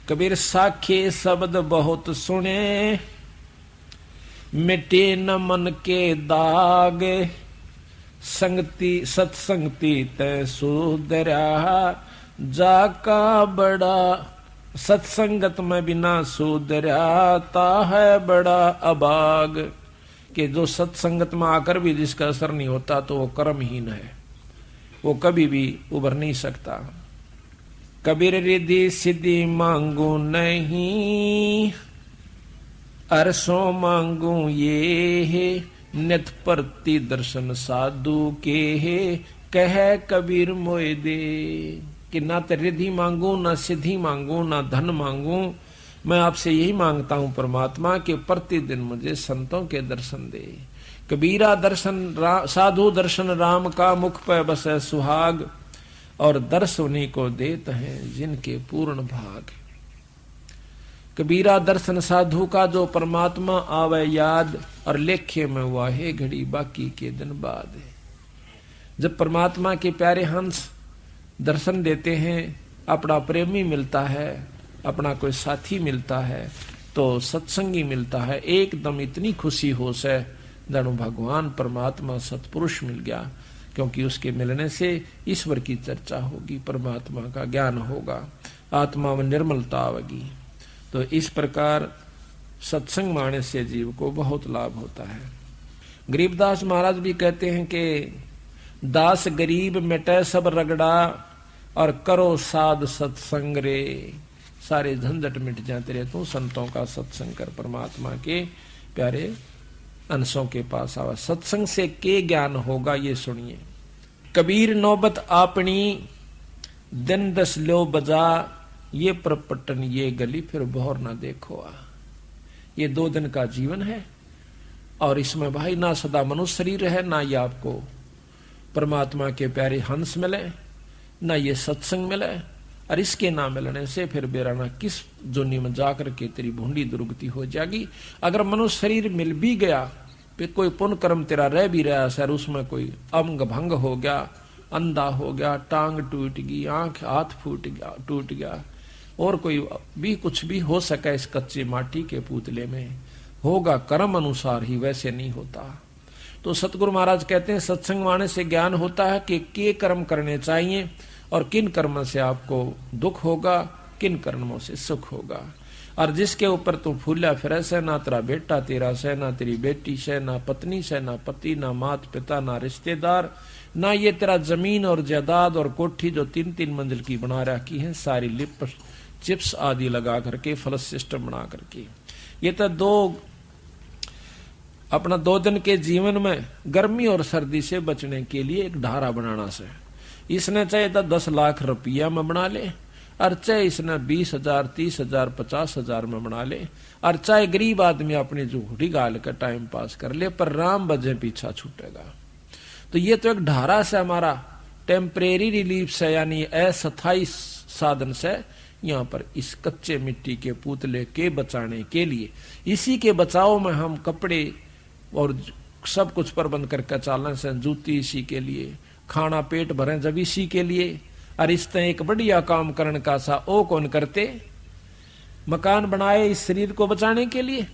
कबीर साखे शब्द बहुत सुने, मिटे न मन के दाग, संगति सत्संगति तय सुधरा, जाका बड़ा सत्संगत में बिना सुधराता है बड़ा अभाग। कि जो सत्संगत में आकर भी जिसका असर नहीं होता तो वो कर्महीन है, वो कभी भी उभर नहीं सकता। कबीर रिद्धि सिद्धि मांगू नहीं, अरसों मांगू ये है, नित प्रति दर्शन साधु के है, कह कबीर मोए दे। कि ना तो रिद्धि मांगू, ना सिद्धि मांगू, ना धन मांगू, मैं आपसे यही मांगता हूं परमात्मा कि प्रतिदिन मुझे संतों के दर्शन दे। कबीरा दर्शन साधु दर्शन राम का, मुख पे बसे सुहाग, और दर्श उन्हीं को देते हैं जिनके पूर्ण भाग। कबीरा दर्शन साधु का जो परमात्मा आवे याद, और लेखे में वाहे घड़ी बाकी के दिन बाद। जब परमात्मा के प्यारे हंस दर्शन देते हैं, अपना प्रेमी मिलता है, अपना कोई साथी मिलता है, तो सत्संगी मिलता है, एकदम इतनी खुशी हो से जानो भगवान परमात्मा सतपुरुष मिल गया। क्योंकि उसके मिलने से ईश्वर की चर्चा होगी, परमात्मा का ज्ञान होगा, आत्मा में निर्मलता आवेगी। तो इस प्रकार सत्संग माने से जीव को बहुत लाभ होता है। गरीबदास महाराज भी कहते हैं कि दास गरीब मिटे सब रगड़ा, और करो साध सत्संग रे, सारे झंझट मिट जाते रहे तू संतों का सत्संग कर, परमात्मा के प्यारे अंशों के पास आवा। सत्संग से के ज्ञान होगा ये सुनिए। कबीर नौबत आपनी दिन दस लो बजा, ये परपटन ये गली फिर बहुर ना देखो आ। ये 2 दिन का जीवन है, और इसमें भाई ना सदा मनुष्य शरीर है, ना ये आपको परमात्मा के प्यारे हंस मिले, ना ये सत्संग मिले, और इसके ना मिलने से फिर बेराना किस जोनी में जाकर के तेरी भूंडी दुर्गति हो जाएगी। अगर मनुष्य शरीर मिल भी गया, फिर कोई पुण्य कर्म तेरा रह भी रहा है, उसमें कोई अंग भंग हो गया, अंधा हो गया, टांग टूट गई, आंख हाथ टूट गया, और कोई भी कुछ भी हो सका इस कच्चे माटी के पुतले में, होगा कर्म अनुसार ही, वैसे नहीं होता। तो सतगुरु महाराज कहते हैं सत्संग माने से ज्ञान होता है कि के कर्म करने चाहिए, और किन कर्मों से आपको दुख होगा, किन कर्मों से सुख होगा। और जिसके ऊपर तू फूला फिर से, ना तेरा बेटा तेरा से, ना तेरी बेटी से, ना पत्नी से, ना पति, ना मात पिता, ना रिश्तेदार, ना ये तेरा जमीन और जायदाद और कोठी जो 3-3 मंजिल की बना रखी है, सारी लिप चिप्स आदि लगा करके, फ्लश सिस्टम बना करके, ये तो अपना 2 दिन के जीवन में गर्मी और सर्दी से बचने के लिए एक ढारा बनाना से, इसने चाहे तो 10 लाख रुपया में बना ले, और चाहे इसने 20,000, 30,000, 50,000 में बना ले, और चाहे गरीब आदमी अपनी झूठी गाल का टाइम पास कर ले, पर राम बजे पीछा छूटेगा। तो ये तो एक ढारा से हमारा टेम्परेरी रिलीफ से, यानी अस्थायी साधन से, यहाँ पर इस कच्चे मिट्टी के पुतले के बचाने के लिए, इसी के बचाव में हम कपड़े और सब कुछ प्रबंध करके चलने से, जूती इसी के लिए, खाना पेट भरे जब इसी के लिए, और इस तरह एक बढ़िया काम करने का सा ओ कौन करते, मकान बनाए इस शरीर को बचाने के लिए,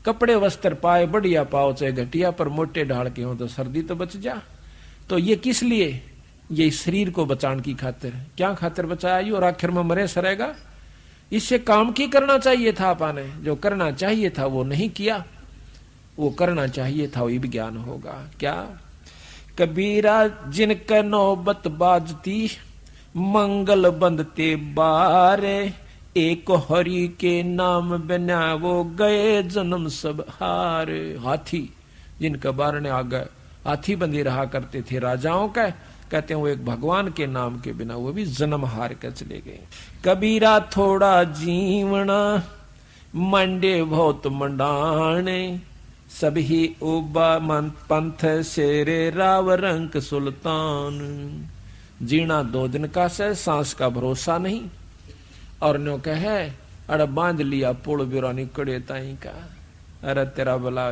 कपड़े वस्त्र पाए बढ़िया पाओ चाहे घटिया, पर मोटे ढाल के हो तो सर्दी तो बच जा। तो ये किस लिए, ये शरीर को बचाने की खातिर, क्या खातिर बचाया यू, और आखिर में मरे सरेगा। इससे काम की करना चाहिए था आपने, जो करना चाहिए था वो नहीं किया, वो करना चाहिए था वही ज्ञान होगा। क्या कबीरा जिनके नौबत बाजती, मंगल बंदते बारे, एक हरि के नाम बिना वो गए जन्म सब हारे। हाथी जिनके बारने आ गए, हाथी बंदी रहा करते थे राजाओं का, कहते हैं वो एक भगवान के नाम के बिना वो भी जन्म हार कर चले गए। कबीरा थोड़ा जीवना, मंडे बहुत मंडाने, सभी उबा मन पंथ शेरे राव रंक सुल्तान। जीना 2 दिन का से, सांस का भरोसा नहीं, और नो कहे अरे बांध लिया पुल बिरानी कड़े ताई का, अरे तेरा भला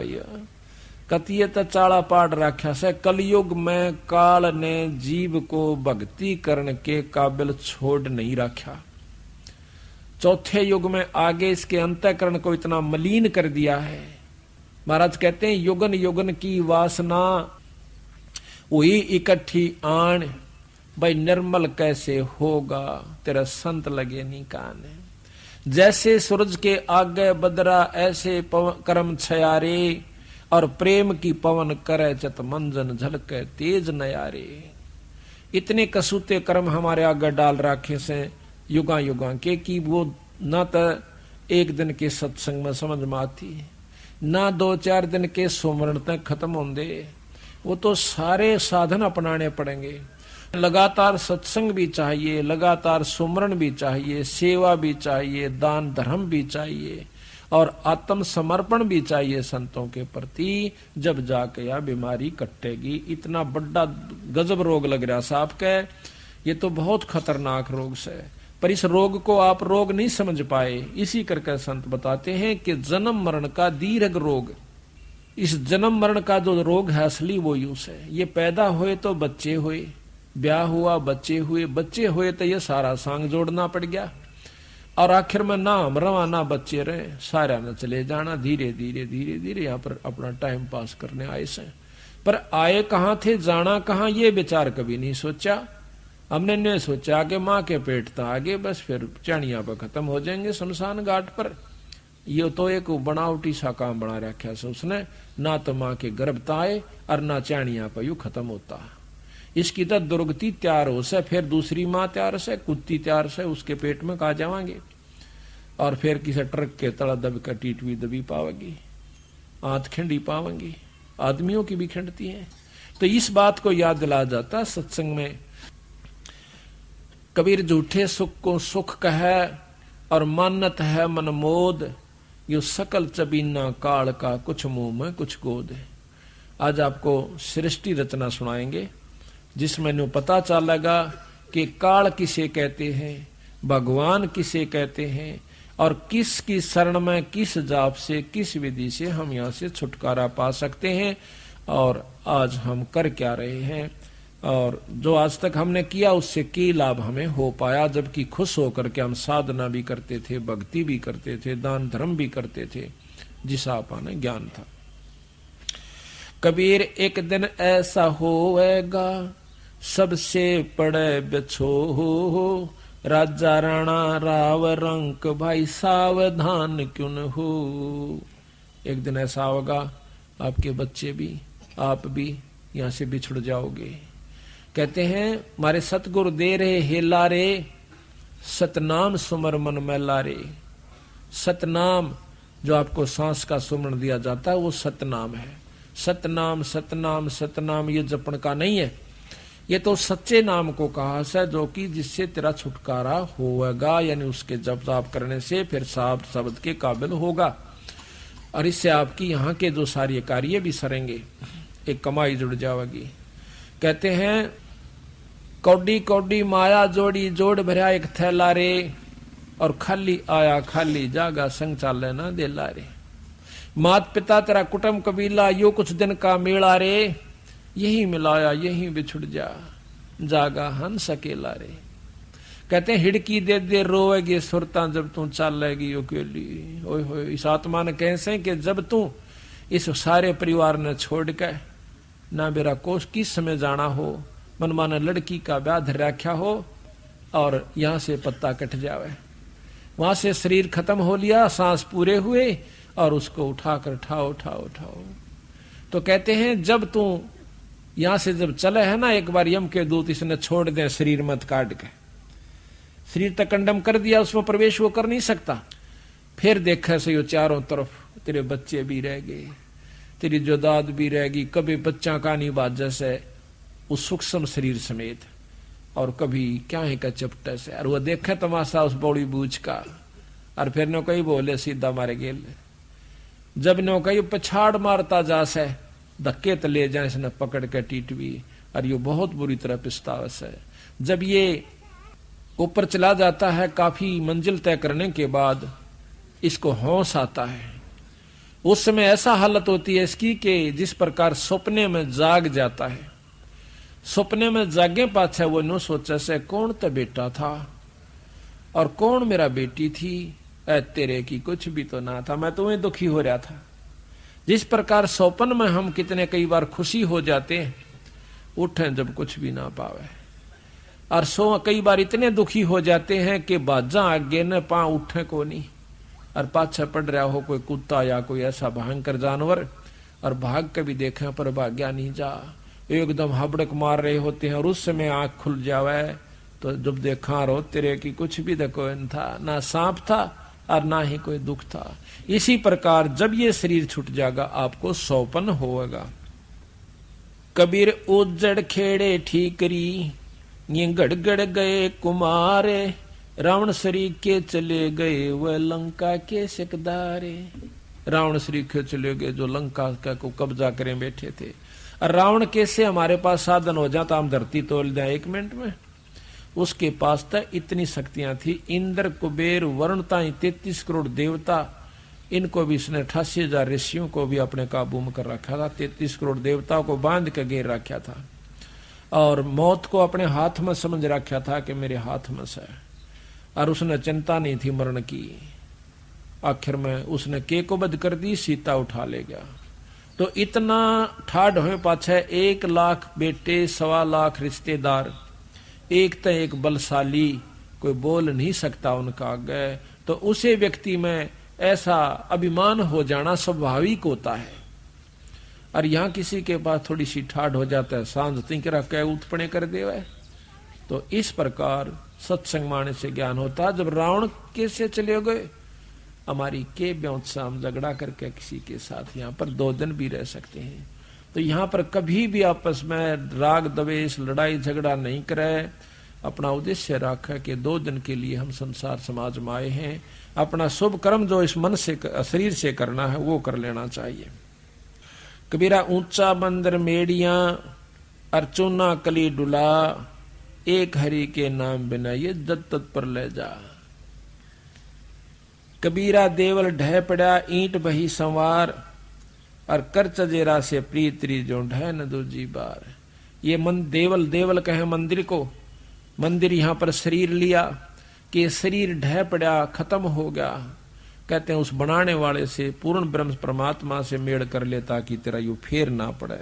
कतिये तो चाड़ा पाट रखा से। कलयुग में काल ने जीव को भक्ति करने के काबिल छोड़ नहीं रखा। चौथे युग में आगे इसके अंतःकरण को इतना मलिन कर दिया है। महाराज कहते हैं युगन युगन की वासना वही इकट्ठी आन, भाई निर्मल कैसे होगा, तेरा संत लगे नहीं कान। जैसे सूरज के आगे बदरा ऐसे कर्म छयारे, और प्रेम की पवन करे चत मंजन झलके तेज नयारे। इतने कसूते कर्म हमारे आगे डाल रखे से युगा युगा के, कि वो न तो एक दिन के सत्संग में समझ में आती, ना 2-4 दिन के सुमरण तक खत्म होंगे। वो तो सारे साधन अपनाने पड़ेंगे। लगातार सत्संग भी चाहिए, लगातार सुमरण भी चाहिए, सेवा भी चाहिए, दान धर्म भी चाहिए, और आत्म समर्पण भी चाहिए संतों के प्रति। जब जाके यह बीमारी कटेगी। इतना बड़ा गजब रोग लग रहा साहब के, ये तो बहुत खतरनाक रोग से, पर इस रोग को आप रोग नहीं समझ पाए। इसी करके संत बताते हैं कि जन्म मरण का दीर्घ रोग, इस जन्म मरण का जो रोग है असली वो यूं से, ये पैदा हुए तो बच्चे हुए, ब्याह हुआ बच्चे हुए, बच्चे हुए तो ये सारा सांग जोड़ना पड़ गया, और आखिर में ना हम रवाना बच्चे रहे, सारा न चले जाना। धीरे धीरे धीरे धीरे यहाँ पर अपना टाइम पास करने आए से, पर आए कहाँ थे, जाना कहाँ, ये विचार कभी नहीं सोचा। हमने नहीं सोचा कि माँ के पेट था आगे, बस फिर चाणिया पर खत्म हो जाएंगे शमशान घाट पर। ये तो एक बनावटी सा काम बना रखा है उसने, ना तो माँ के गर्भ आए और ना चाणिया पर यू खत्म होता। इसकी तो दुर्गति तैयार हो से, फिर दूसरी माँ तैयार से, कुत्ती तैयार से, उसके पेट में कहा जावांगे, और फिर किसी ट्रक के तला दब कर टीटवी दबी पावेगी, आंत खिंडी पावेंगी, आदमियों की भी खिंडती है। तो इस बात को याद दिला जाता सत्संग में। कबीर झूठे सुख को सुख कहे, और मानत है मन मोद, यो सकल चबीना काल का, कुछ मुंह में कुछ गोद। आज आपको सृष्टि रचना सुनाएंगे जिसमें नु पता चलेगा कि काल किसे कहते हैं, भगवान किसे कहते हैं, और किसकी शरण में किस जाप से किस विधि से हम यहाँ से छुटकारा पा सकते हैं, और आज हम कर क्या रहे हैं, और जो आज तक हमने किया उससे क्या लाभ हमें हो पाया। जबकि खुश होकर के हम साधना भी करते थे, भक्ति भी करते थे, दान धर्म भी करते थे, जिसा आपने ज्ञान था। कबीर एक दिन ऐसा होएगा, सबसे पड़े बिछो हो, राजा राणा राव रंक, भाई सावधान क्यों न हो। एक दिन ऐसा होगा आपके बच्चे भी, आप भी यहां से बिछुड़ जाओगे। कहते हैं हमारे सतगुरु दे रहे हेला रे, सतनाम सुमर मन में लारे। सतनाम जो आपको सांस का सुमरण दिया जाता है वो सतनाम है। सतनाम सतनाम सतनाम ये जपन का नहीं है, ये तो सच्चे नाम को कहा है, जो कि जिससे तेरा छुटकारा होगा, यानी उसके जप जाप करने से फिर साफ शब्द के काबिल होगा, और इससे आपकी यहाँ के जो सारे कार्य भी सरेंगे, एक कमाई जुड़ जाएगी। कहते हैं कौडी कौडी माया जोड़ी, जोड़ भरा एक थैला रे, और खाली आया खाली जागा, संग चाले ना देला रे। मात पिता तेरा कुटुंब कबीला, यो कुछ दिन का मेला रे, यही मिलाया यही बिछुड़ जा, जागा हंस अकेला रे। कहते हैं हिड़की दे दे रोएगी सुरता, जब तू चलेगी अकेली। ओए होए, इस आत्मा ने कैसे कि जब तू इस सारे परिवार ने छोड़ के ना मेरा कोष किस समय जाना हो, मनमाना लड़की का ब्याह धर रखा हो और यहां से पत्ता कट जावे, वहां से शरीर खत्म हो लिया, सांस पूरे हुए और उसको उठाकर उठाओ उठाओ उठाओ। तो कहते हैं जब तू यहां से जब चले है ना, एक बार यम के दूत इसने छोड़ दे शरीर मत काट के, शरीर तक कंडम कर दिया, उसमें प्रवेश वो कर नहीं सकता। फिर देखा से यो चारों तरफ तेरे बच्चे भी रह गए, तेरी जोदाद भी रहेगी, कभी बच्चा का नहीं बाजा से उस सूक्ष्म शरीर समेत, और कभी क्या है का चपटे से। और वो देखे तमाशा उस बौड़ी बूझ का, और फिर नो कही बोले सीधा मारे गेल। जब नो कही पछाड़ मारता जा से धक्के तो ले जाए इसने पकड़ के टीटवी, और ये बहुत बुरी तरह पिस्तावस है। जब ये ऊपर चला जाता है काफी मंजिल तय करने के बाद इसको होश आता है, उस समय ऐसा हालत होती है इसकी कि जिस प्रकार सपने में जाग जाता है, सपने में जागे पाछे वो नो सोचे से कौन तो बेटा था और कौन मेरा बेटी थी, ऐ तेरे की कुछ भी तो ना था, मैं तुम्हें दुखी हो रहा था। जिस प्रकार सौपन में हम कितने कई बार खुशी हो जाते हैं, उठे जब कुछ भी ना पावे, और सो कई बार इतने दुखी हो जाते हैं कि बाजा आगे न पा उठे को नहीं, और पाछे पड़ रहा हो कोई कुत्ता या कोई ऐसा भयंकर जानवर, और भाग के भी देखे पर भाग्या नहीं जा, एकदम हबड़क मार रहे होते हैं, और उस समय आंख खुल जावे तो जब देखा रो तेरे की कुछ भी देखो न था, ना सांप था और ना ही कोई दुख था। इसी प्रकार जब ये शरीर छूट जाएगा आपको सौपन होगा। कबीर उज्जड़ खेड़े ठीकरी ये गड़गड़ गए कुमारे, रावण श्री के चले गए वह लंका के सिकदारे। रावण श्री के चले गए जो लंका का को कब्जा करें बैठे थे, और रावण कैसे हमारे पास साधन हो जाता, हम धरती तोड़ दें 1 मिनट में। उसके पास तो इतनी शक्तियां थी, इंद्र कुबेर वरुण ताई 33 करोड़ देवता, इनको भी इसने 88,000 ऋषियों को भी अपने काबू में कर रखा था, 33 करोड़ देवताओं को बांध के घेर रखा था, और मौत को अपने हाथ में समझ रखा था कि मेरे हाथ में से, और उसने चिंता नहीं थी मरण की। आखिर में उसने के को बध कर दी, सीता उठा ले गया। तो इतना ठाड हुए पाछे 1 लाख बेटे, 1.25 लाख रिश्तेदार, एक तो एक बलशाली, कोई बोल नहीं सकता उनका आगे। तो उसे व्यक्ति में ऐसा अभिमान हो जाना स्वाभाविक होता है, और यहां किसी के पास थोड़ी सी ठाड हो जाता है, सांझ तिंकरा कह उत्पने कर देवे। तो इस प्रकार सत्संग माने से ज्ञान होता। जब रावण कैसे चले गए, हमारी के ब्योत से हम झगड़ा करके किसी के साथ यहाँ पर 2 दिन भी रह सकते हैं। तो यहाँ पर कभी भी आपस में राग द्वेष लड़ाई झगड़ा नहीं करे, अपना उद्देश्य रखा कि 2 दिन के लिए हम संसार समाज में आए हैं, अपना शुभ कर्म जो इस मन से शरीर से करना है वो कर लेना चाहिए। कबीरा ऊंचा बंदर मेड़ियां अर्चुना कली डुला, एक हरि के नाम बिना ये जद तत् पर ले जा। कबीरा देवल ढह पड़ा ईंट बही संवार, और कर चजेरा से प्रीतरी जो ढह न दूजी बार। ये मन देवल, देवल कहे मंदिर को, मंदिर यहाँ पर शरीर लिया कि शरीर ढह पड़ा खत्म हो गया। कहते हैं उस बनाने वाले से पूर्ण ब्रह्म परमात्मा से मेड़ कर ले ताकि तेरा यू फेर ना पड़े।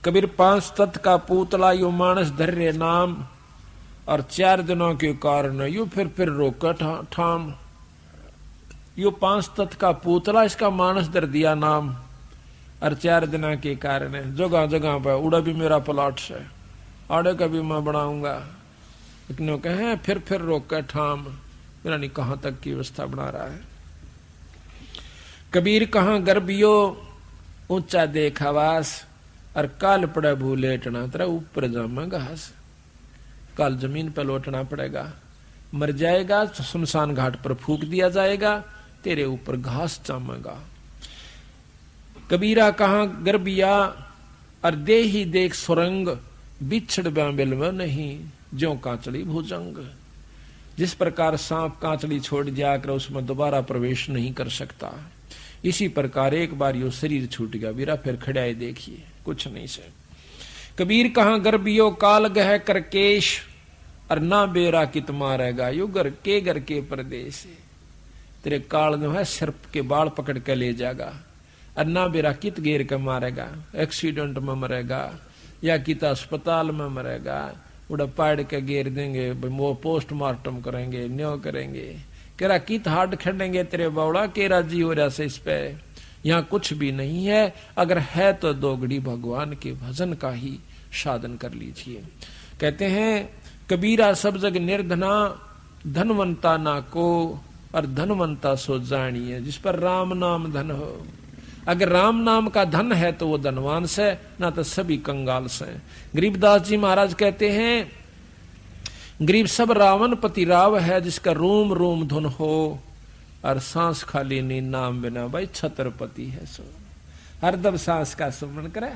कबीर 5 तत्व का पूतला यू मानस धर्य नाम, और 4 दिनों के कारण यू फिर रोका ठाम। यू 5 तत्व का पूतला, इसका मानस धर दिया नाम, और 4 दिनों के कारण जगह जगह पर उड़ा भी मेरा प्लॉट से, आड़े का भी मैं बनाऊंगा। इतने कहे फिर रोक ठाम, मेरा नहीं कहां तक की व्यवस्था बना रहा है। कबीर कहां गर्भियो ऊंचा देख आवास, और काल पड़े भूलेटना तेरा ऊपर जामा घास। काल जमीन पर लौटना पड़ेगा, मर जाएगा तो शमशान घाट पर फूक दिया जाएगा, तेरे ऊपर घास जामेगा। कबीरा कहां गर्भिया और दे ही देख सुरंग, बिछड़ बिल में नहीं ज्यों कांचड़ी भुजंग। जिस प्रकार सांप कांचड़ी छोड़ जाकर उसमें दोबारा प्रवेश नहीं कर सकता, इसी प्रकार एक बार यो शरीर छूट गया बीरा, फिर खड़ाए देखिए कुछ नहीं से। कबीर कहां गर्भियो काल गह करकेश, और ना बेरा कित मारेगा यू घर के परदेश। तेरे काल जो है सिर के बाल पकड़ के ले जाएगा, और ना बेरा कित घेर के मारेगा, एक्सीडेंट में मरेगा या किता अस्पताल में मरेगा, उड़ा पाड़ के घेर देंगे, वो पोस्टमार्टम करेंगे, न्यो करेंगे, केरा कित हार्ड खेलेंगे तेरे बावड़ा, केरा जी हो रहा से इस पे। यहाँ कुछ भी नहीं है, अगर है तो दोगड़ी भगवान के भजन का ही साधन कर लीजिए। कहते हैं कबीरा सब जग निर्धना, धनवंता ना को, और धनवंता सो जानिए जिस पर राम नाम धन हो। अगर राम नाम का धन है तो वो धनवान से, ना तो सभी कंगाल से। गरीबदास जी महाराज कहते हैं गरीब सब रावण पति राव है, जिसका रोम रोम धुन हो, और सांस खाली नी नाम बिना भाई छत्रपति है सो। हरदम सांस का सुमरण करे,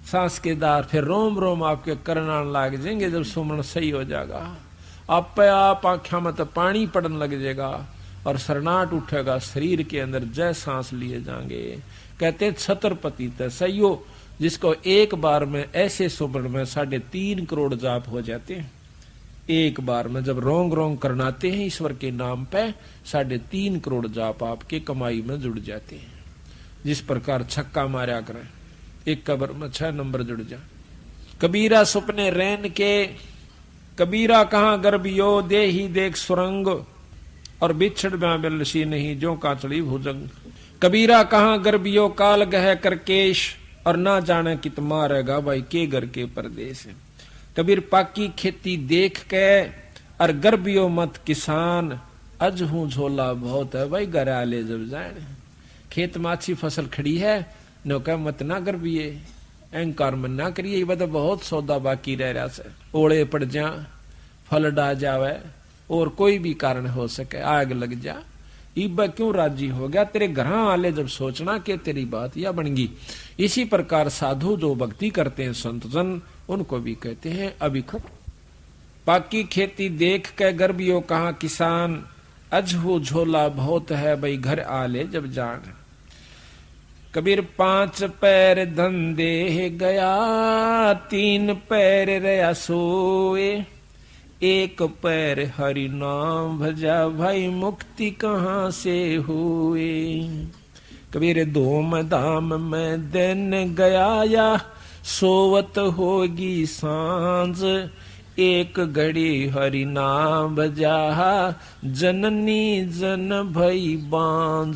सांस के दार फिर रोम रोम आपके करनान लाग जाएंगे। जब सुमरण सही हो जाएगा, आप आंखों में तो पानी पड़न लग जाएगा और सरनाट उठेगा शरीर के अंदर, जय सांस लिए जाएंगे। कहते छत्रपति तो सही हो, जिसको एक बार में ऐसे सुमरण में 3.5 करोड़ जाप हो जाते हैं। एक बार में जब रोंग रोंग करनाते हैं ईश्वर के नाम पे, 3.5 करोड़ जाप आपके कमाई में जुड़ जाते हैं। जिस प्रकार छक्का मारा करें, एक कबर में 6 नंबर जुड़ जा। कबीरा सुपने रैन के, कबीरा कहाँ गर्भियो, दे ही देख सुरंग, और बिछड़ बिल सी नहीं जो काचड़ी भुजंग। कबीरा कहाँ गर्भियो, काल गह करकेश, और ना जाने कित मारेगा भाई के घर के परदेश। कबीर पाकी खेती देख के, और गर्भियो मत किसान, अज हूं झोला बहुत है भाई घर आले जब जाए। खेत में अच्छी फसल खड़ी है, नो कह मत ना गर्भिये, अहंकार में ना करिए, वह तो बहुत सौदा बाकी रह रहा से। ओले पड़ जा, फल डा जावे, और कोई भी कारण हो सके, आग लग जा, इब क्यों राजी हो गया, तेरे घर आले जब सोचना कि तेरी बात या बनगी। इसी प्रकार साधु जो भक्ति करते हैं संत जन, उनको भी कहते हैं अभिखत। पाकी खेती देख के गर्भियों कहा किसान, अजहू झोला बहुत है भाई घर आले जब जान। कबीर 5 पैर धंधे गया, 3 पैर रया सोए, 1 पैर हरि नाम भजा, भाई मुक्ति कहाँ से हुए। कबीर धूम धाम में दिन गया या, सोवत होगी सांझ, 1 घड़ी हरि नाम भजा, जननी जन भई बांझ।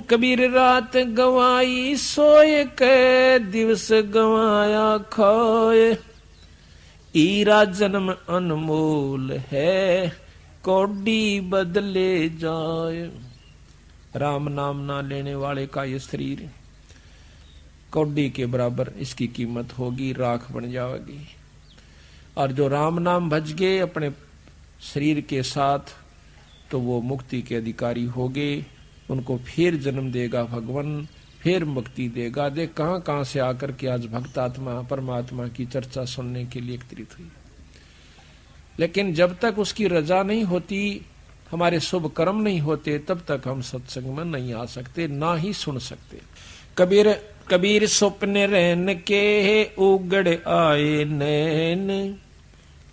कबीर रात गवाई सोए के, दिवस गवाया खोए, ईरा जन्म अनमोल है, कौड़ी बदले जाए। राम नाम ना लेने वाले का ये शरीर कौड़ी के बराबर इसकी कीमत होगी, राख बन जाएगी। और जो राम नाम भज गए अपने शरीर के साथ, तो वो मुक्ति के अधिकारी होगे। उनको फिर जन्म देगा भगवान, फिर मुक्ति देगा। देख कहां कहां से आकर के आज भक्त आत्मा परमात्मा की चर्चा सुनने के लिए एकत्रित हुई। लेकिन जब तक उसकी रजा नहीं होती, हमारे शुभ कर्म नहीं होते, तब तक हम सत्संग में नहीं आ सकते, ना ही सुन सकते। कबीर स्वप्न रैन के, उगड़ आए नैन,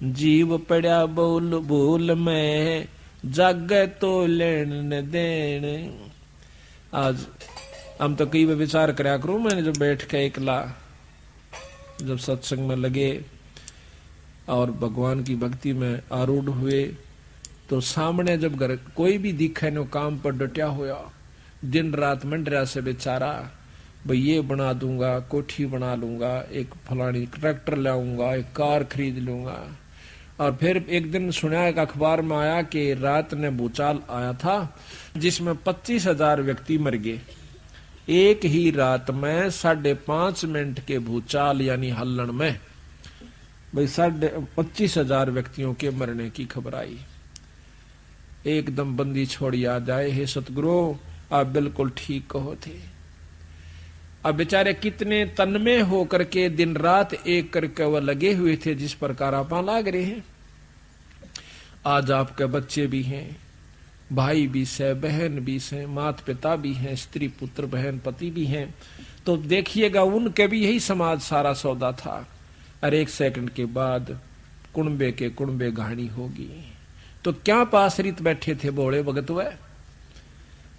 जीव पड़ा बोल बोल में, जागे तो लेन न देन। आज हम तो कई बार विचार कराया करूं, मैंने जब बैठ के एकला जब सत्संग में लगे और भगवान की भक्ति में आरूढ़ हुए, तो सामने जब घर कोई भी दिखे नो काम पर डटा हुआ, दिन रात मंडरा से बेचारा, भाई ये बना दूंगा, कोठी बना लूंगा, एक फलानी ट्रैक्टर लाऊंगा, एक कार खरीद लूंगा। और फिर एक दिन सुना, एक अखबार में आया कि रात ने भूचाल आया था जिसमें 25,000 व्यक्ति मर गए। एक ही रात में 5.5 मिनट के भूचाल यानी हल्लण में भाई 25,000 व्यक्तियों के मरने की खबर आई। एकदम बंदी छोड़ याद आए, हे सतगुरु आप बिल्कुल ठीक कहो थे। अब बेचारे कितने तन्मय होकर के दिन रात एक करके वह लगे हुए थे, जिस प्रकार आप लाग रहे हैं। आज आपके बच्चे भी हैं, भाई भी से, बहन भी से, माता पिता भी हैं, स्त्री पुत्र बहन पति भी हैं। तो देखिएगा उनके भी यही समाज सारा सौदा था। और 1 सेकंड के बाद कुणबे के कुणबे कहानी होगी। तो क्या पासरित बैठे थे बोले भगत वह।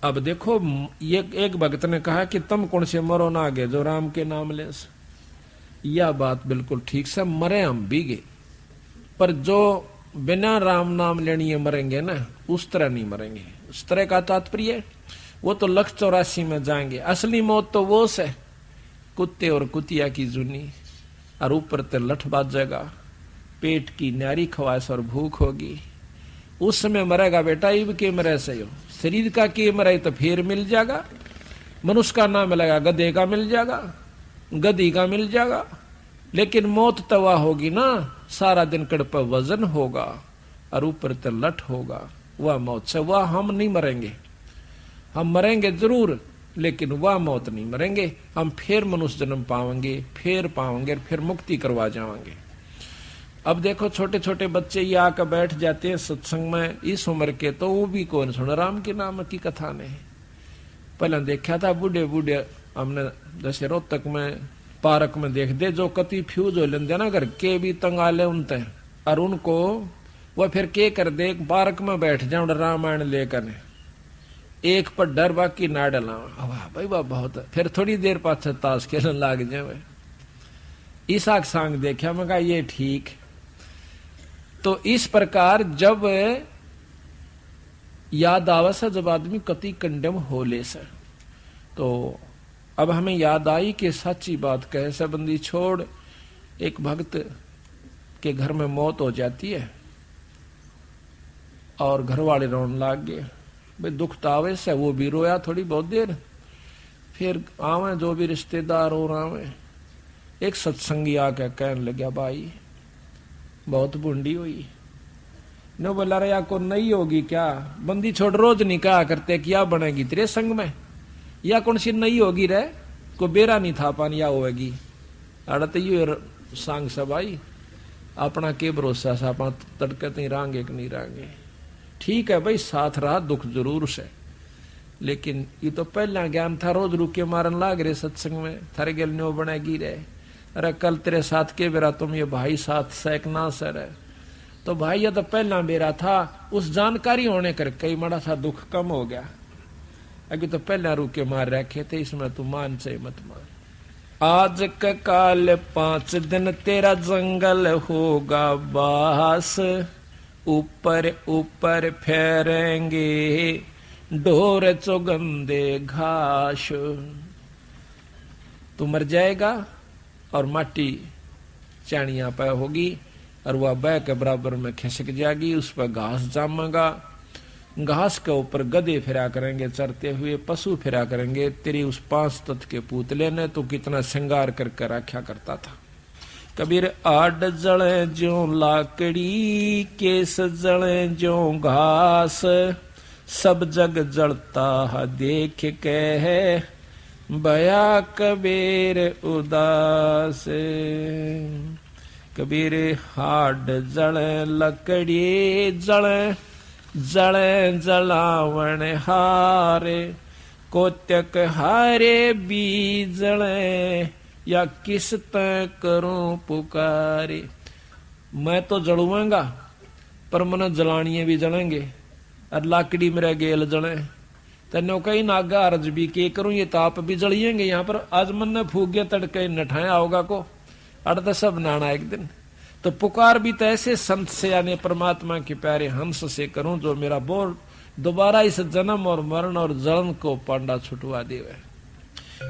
अब देखो, ये एक भगत ने कहा कि तुम कौन से मरो ना आगे जो राम के नाम ले। यह बात बिल्कुल ठीक से, मरे हम भी गए, पर जो बिना राम नाम लेनी मरेंगे ना, उस तरह नहीं मरेंगे। उस तरह का तात्पर्य वो तो 184 में जाएंगे। असली मौत तो वो से कुत्ते और कुतिया की जुनी, और ऊपर ते लठ बाजेगा, पेट की न्यारी ख्वाहिश और भूख होगी, उस समय मरेगा बेटा। इब के मरे से हो, शरीर का के मरे तो फिर मिल जाएगा, मनुष्य का ना मिलेगा, गधे का मिल जाएगा, गधी का मिल जाएगा, लेकिन मौत तो वह होगी ना, सारा दिन कड़ पर वजन होगा और ऊपर तो लठ होगा, वह मौत से वह हम नहीं मरेंगे। हम मरेंगे जरूर, लेकिन वह मौत नहीं मरेंगे। हम फिर मनुष्य जन्म पाएंगे, फिर मुक्ति करवा जाएंगे। अब देखो छोटे छोटे बच्चे ये आकर बैठ जाते हैं सत्संग में इस उम्र के, तो वो भी कौन सुन राम के नाम की कथा ने। पहले देखा था बूढ़े बूढ़े, हमने जैसे रोहतक में पार्क में देख दे, जो कति फ्यूज हो लेंगे ना घर के भी तंगाले उनते, और उनको वह फिर के कर दे, पार्क में बैठ जाओ रामायण लेकर, एक पर डर बाकी ना डला, वाह भाई वाह बहुत, फिर थोड़ी देर पास ताश खेलने लाग जाए। ईसा सांग देखा, मैं कहा ये ठीक। तो इस प्रकार जब याद आवे से, जब आदमी कति कंडम हो ले से, तो अब हमें याद आई कि सच्ची बात कहे से बंदी छोड़, एक भक्त के घर में मौत हो जाती है और घर वाले रोने लाग गए। भाई दुख तो आवे से, वो भी रोया थोड़ी बहुत देर, फिर आवे जो भी रिश्तेदार हो आवे। एक सत्संगी आके कहने लगा, भाई बहुत बूंदी हुई न, बोला रहा को नहीं होगी क्या, बंदी छोड़ रोज नहीं कहा करते क्या बनेगी तेरे संग में, या कौन सी नहीं होगी रे, को बेरा नहीं था पानी या होगी। अड़ते ये सांग सब भाई अपना के भरोसा से, अपना तड़के नहीं रांगे कि नहीं रांगे। ठीक है भाई, साथ रहा दुख जरूर से, लेकिन ये तो पहला ज्ञान था, रोज रुके मारन लाग रहे सत्संग में, थारे गेल न्यो बनेगी रे, अरे कल तेरे साथ के बेरा तुम ये भाई साथ सैकना सर है, तो भाई ये तो पहला बेरा था, उस जानकारी होने कर कई बड़ा सा दुख कम हो गया। अभी तो पहला रुके मार रखे थे, इसमें तू मान से मत मान। आज का काल 5 दिन तेरा जंगल होगा बास, ऊपर ऊपर फेरेंगे ढोर चौगंदे घास। तू मर जाएगा और माटी चाणिया पे होगी, और वह बह के बराबर में खिसक जाएगी, उस पर घास जामेगा, घास के ऊपर गधे फिरा करेंगे चरते हुए, पशु फिरा करेंगे। तेरी उस 5 तत्व के पुतले ने तो कितना श्रृंगार करके रखा करता था। कबीर आड जले ज्यो लाकड़ी, केस जले ज्यो घास, सब जग जलता है देख के है, भया कबीर उदास। कबीर हाड जले लकड़ी जले, जले जलावण हारे, कोत्यक हारे बीजले, या किस तय करूं पुकारे। मैं तो जलूंगा पर मन जलानिए भी जलेंगे, और लाकड़ी मेरे गेल जले, तेनो कहीं नागा अर्ज भी के करूं, ये ताप भी जलिएंगे यहाँ पर। आज मन ने फूक गया तड़के नठाया होगा को, अड़ सब नाना एक दिन। तो पुकार भी तो ऐसे संत से यानी परमात्मा के प्यारे हंस से करूं, जो मेरा बोल दोबारा इस जन्म और मरण और जलन को पांडा छुटवा देवे।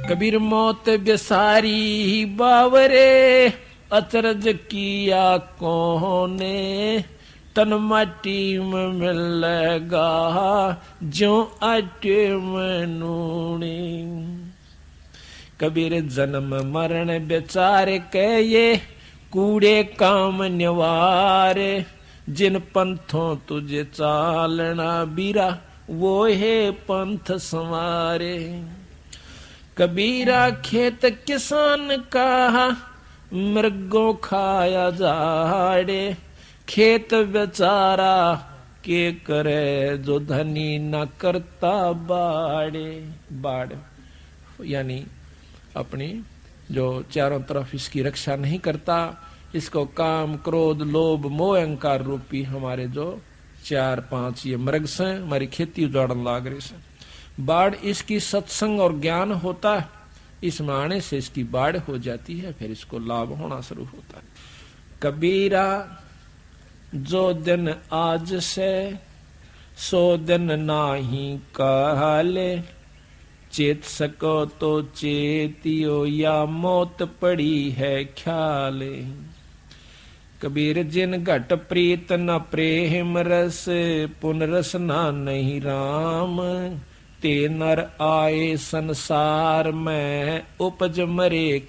कबीर मौत बेसारी बावरे, अचरज किया कोने, तन माटी में मिलेगा जो आटे में नूनी। कबीर जन्म मरण बेचारे के ये कूड़े काम निवारे, जिन पंथों तुझे चालना बीरा, वो है पंथ संवारे। कबीरा खेत किसान का मृगों खाया जाड़े, खेत बेचारा के करे जो धनी न करता बाड़े। बाड़ यानी अपनी जो चारों तरफ इसकी रक्षा नहीं करता, इसको काम क्रोध लोभ मोह अहंकार रूपी हमारे जो 4-5 ये मृग से हमारी खेती उजाड़न लाग रही से। बाढ़ इसकी सत्संग और ज्ञान होता है, इसमें आने से इसकी बाढ़ हो जाती है, फिर इसको लाभ होना शुरू होता है। कबीरा जो दिन आज से सो दिन नाही काले, चेत सको तो चेतियो या मौत पड़ी है ख्याले। कबीर जिन घट प्रीत न प्रेम रस, पुन रस ना नहीं राम, ते नर आए संसार में उपज मरे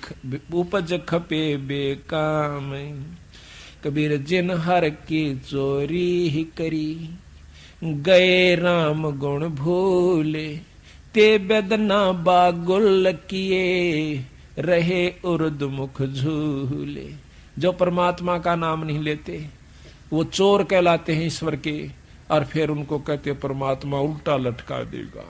उपज खपे बेकाम। कबीर जिन हर की चोरी ही करी, गए राम गुण भूले, ते बेदना बागुल किए, रहे उर्द मुख झूले। जो परमात्मा का नाम नहीं लेते वो चोर कहलाते हैं ईश्वर के, और फिर उनको कहते परमात्मा उल्टा लटका देगा।